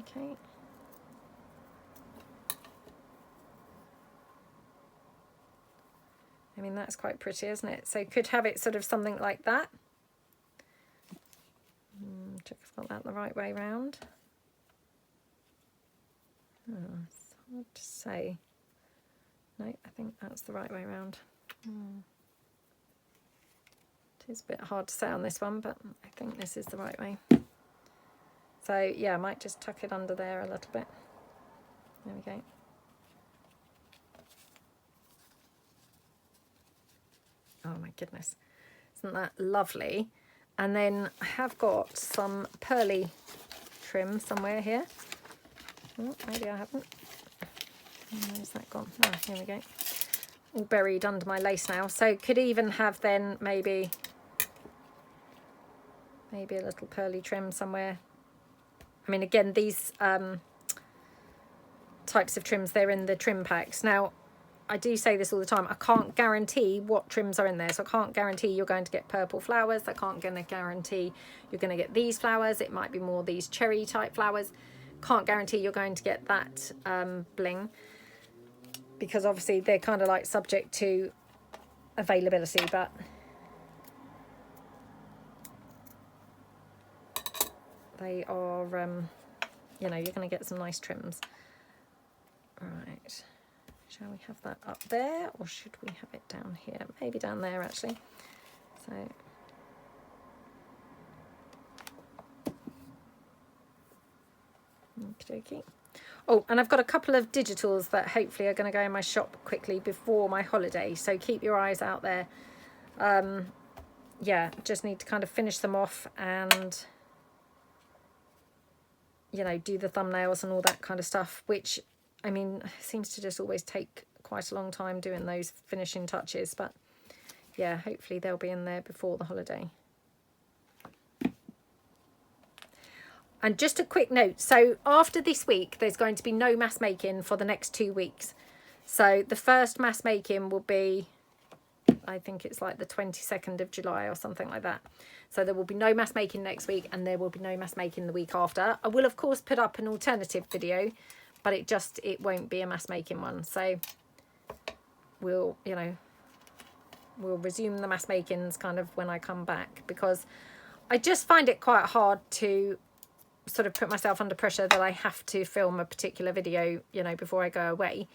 Okay. I mean, that's quite pretty, isn't it? So could have it sort of something like that. Check if I've got that the right way round. Oh, it's hard to say. No, I think that's the right way round. It is a bit hard to say on this one, but I think this is the right way. So yeah, I might just tuck it under there a little bit. There we go. Oh my goodness, isn't that lovely? And then I have got some pearly trim somewhere here. Oh, maybe I haven't. Where's that gone? Oh, here we go. All buried under my lace now. So could even have then maybe a little pearly trim somewhere. I mean, again, these types of trims, they're in the trim packs. Now, I do say this all the time, I can't guarantee what trims are in there. So I can't guarantee you're going to get purple flowers. I can't guarantee you're going to get these flowers. It might be more these cherry type flowers. Can't guarantee you're going to get that bling, because obviously they're kind of like subject to availability, but they are, you know, you're going to get some nice trims. Right. Shall we have that up there, or should we have it down here? Maybe down there, actually. So, okie dokie. Oh, and I've got a couple of digitals that hopefully are going to go in my shop quickly before my holiday. So keep your eyes out there. Yeah, just need to kind of finish them off and, you know, do the thumbnails and all that kind of stuff, which, I mean, seems to just always take quite a long time doing those finishing touches, but yeah, hopefully they'll be in there before the holiday. And just a quick note, so after this week, there's going to be no mass making for the next 2 weeks. So the first mass making will be, I think it's like the 22nd of July or something like that. So there will be no mass making next week, and there will be no mass making the week after. I will, of course, put up an alternative video, but it won't be a mass making one. So we'll, you know, we'll resume the mass makings kind of when I come back, because I just find it quite hard to sort of put myself under pressure that I have to film a particular video, you know, before I go away.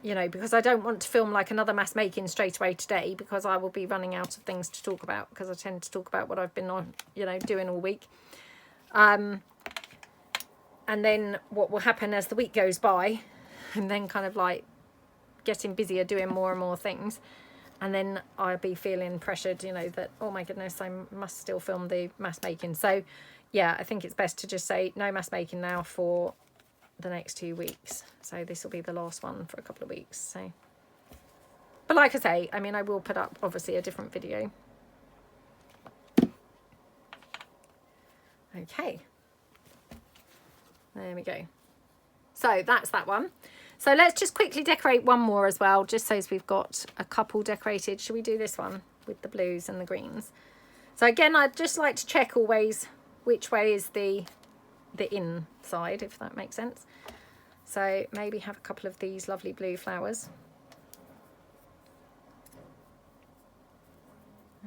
You know, because I don't want to film like another mass making straight away today, because I will be running out of things to talk about, because I tend to talk about what I've been on, you know, doing all week. And then what will happen as the week goes by, and then kind of like getting busier doing more and more things, and then I'll be feeling pressured, you know, that, oh my goodness, I must still film the mass making. So yeah, I think it's best to just say no mass making now for the next 2 weeks. So this will be the last one for a couple of weeks. So, but like I say, I mean, I will put up obviously a different video. Okay, there we go. So that's that one. So let's just quickly decorate one more as well, just so as we've got a couple decorated. Should we do this one with the blues and the greens? So again, I'd just like to check always which way is the inside, if that makes sense. So maybe have a couple of these lovely blue flowers.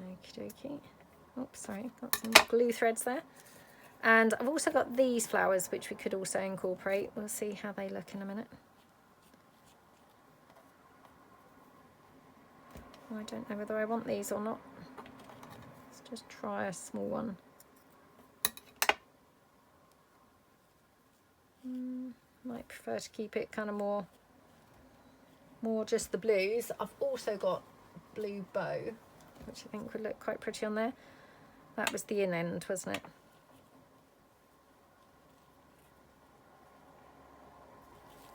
Okie dokie. Oops, sorry, got some glue threads there. And I've also got these flowers, which we could also incorporate. We'll see how they look in a minute. I don't know whether I want these or not. Let's just try a small one. might prefer to keep it kind of more just the blues. I've also got blue bow, which I think would look quite pretty on there. That was the in end, wasn't it?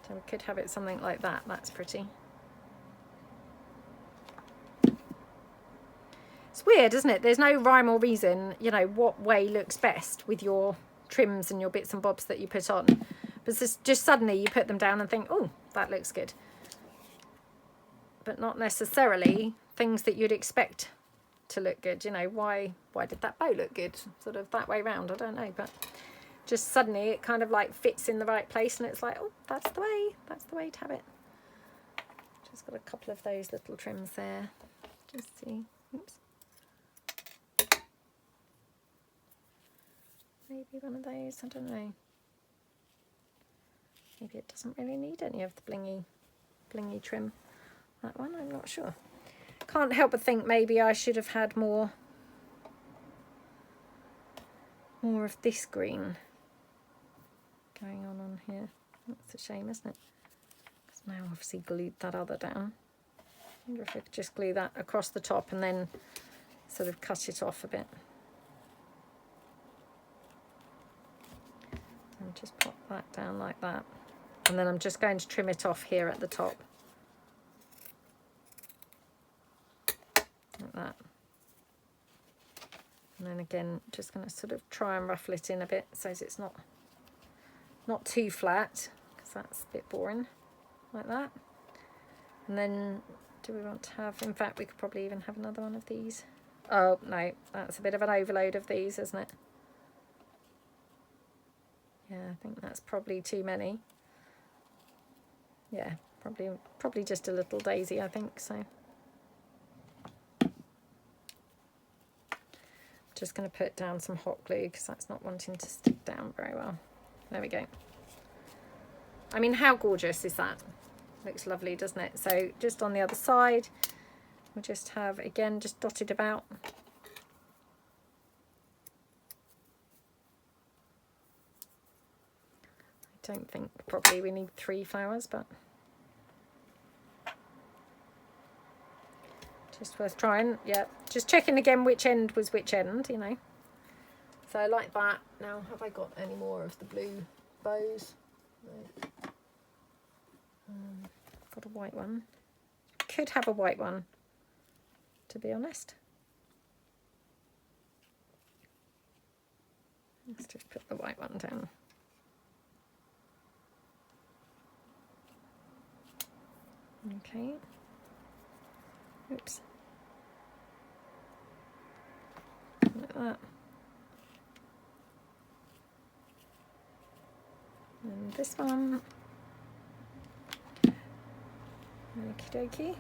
So we could have it something like that. That's pretty. It's weird, isn't it? There's no rhyme or reason, you know, what way looks best with your trims and your bits and bobs that you put on. But just suddenly you put them down and think, oh, that looks good. But not necessarily things that you'd expect to look good. You know, why did that bow look good? Sort of that way round, I don't know. But just suddenly it kind of like fits in the right place and it's like, oh, that's the way to have it. Just got a couple of those little trims there. Just see. Oops. Maybe one of those, I don't know. Maybe it doesn't really need any of the blingy trim. That one, I'm not sure. Can't help but think maybe I should have had more of this green going on here. That's a shame, isn't it? Because now I've obviously glued that other down. I wonder if I could just glue that across the top and then sort of cut it off a bit. And just pop that down like that. And then I'm just going to trim it off here at the top. Like that. And then again, just going to sort of try and ruffle it in a bit so it's not too flat, because that's a bit boring. Like that. And then, do we want to have, in fact, we could probably even have another one of these. Oh, no, that's a bit of an overload of these, isn't it? Yeah, I think that's probably too many. Yeah, probably just a little daisy, I think, so. Just going to put down some hot glue because that's not wanting to stick down very well. There we go. I mean, how gorgeous is that? Looks lovely, doesn't it? So just on the other side, we'll just have, again, just dotted about. I don't think probably we need 3 flowers, but just worth trying. Yeah, just checking again which end was which end, you know. So like that. Now, have I got any more of the blue bows? No. Got a white one. Could have a white one, to be honest. Let's just put the white one down. Okay. Oops. Like that. And this one. Okie dokie.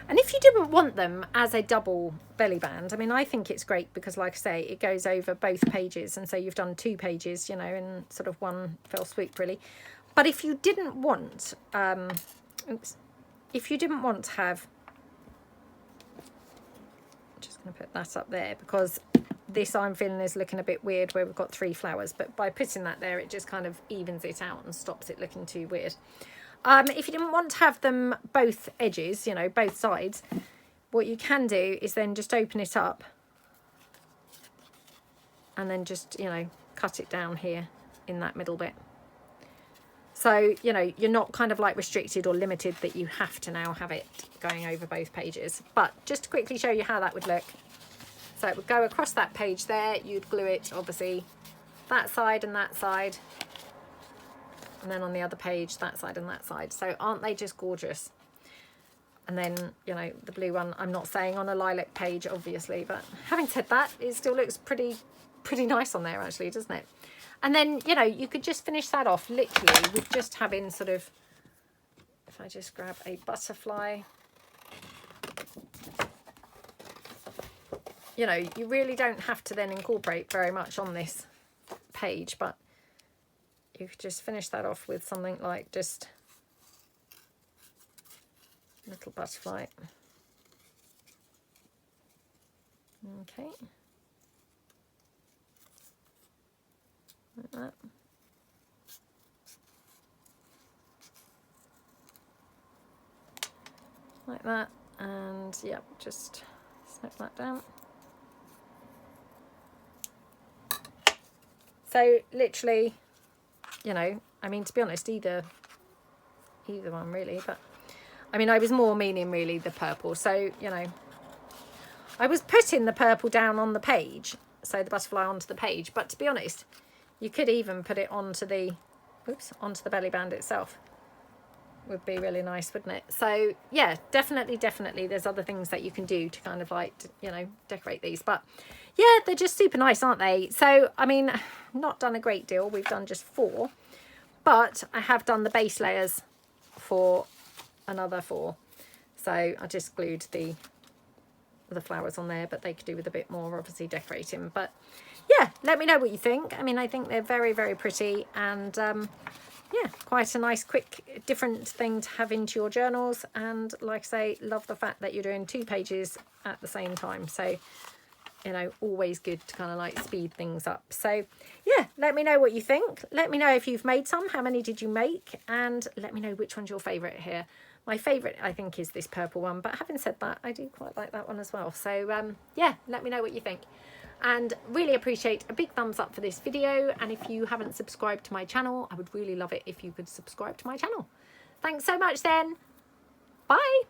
And if you didn't want them as a double belly band, I mean, I think it's great because, like I say, it goes over both pages, and so you've done 2 pages, you know, in sort of one fell swoop, really. But if you didn't want, if you didn't want to have, I'm just going to put that up there because this I'm feeling is looking a bit weird where we've got 3 flowers, but by putting that there, it just kind of evens it out and stops it looking too weird. If you didn't want to have them both edges, you know, both sides, what you can do is then just open it up and then just, you know, cut it down here in that middle bit. So, you know, you're not kind of like restricted or limited that you have to now have it going over both pages. But just to quickly show you how that would look. So it would go across that page there. You'd glue it, obviously, that side and that side. And then on the other page, that side and that side. So aren't they just gorgeous? And then, you know, the blue one, I'm not saying on a lilac page, obviously, but having said that, it still looks pretty nice on there, actually, doesn't it? And then, you know, you could just finish that off literally with just having sort of, if I just grab a butterfly, you know, you really don't have to then incorporate very much on this page, but you could just finish that off with something like just a little butterfly. Okay. Like that. like that, and yeah, just snip that down. So literally, you know, I mean, to be honest, either one really, but I mean, I was more meaning really the purple. So, you know, I was putting the purple down on the page, so the butterfly onto the page, but to be honest, you could even put it onto the, onto the belly band itself. Would be really nice, wouldn't it? So yeah, definitely there's other things that you can do to kind of like, you know, decorate these, but yeah, they're just super nice, aren't they? So I mean, not done a great deal, we've done just 4, but I have done the base layers for another 4, so I just glued the flowers on there, but they could do with a bit more obviously decorating. But yeah, let me know what you think. I mean, I think they're very pretty, and yeah, quite a nice quick different thing to have into your journals. And like I say, love the fact that you're doing 2 pages at the same time, so you know, always good to kind of like speed things up. So yeah, let me know what you think. Let me know if you've made some, how many did you make, and let me know which one's your favorite here. My favorite I think is this purple one, but having said that, I do quite like that one as well. So yeah, let me know what you think, and really appreciate a big thumbs up for this video. And if you haven't subscribed to my channel, I would really love it if you could subscribe to my channel. Thanks so much then. Bye.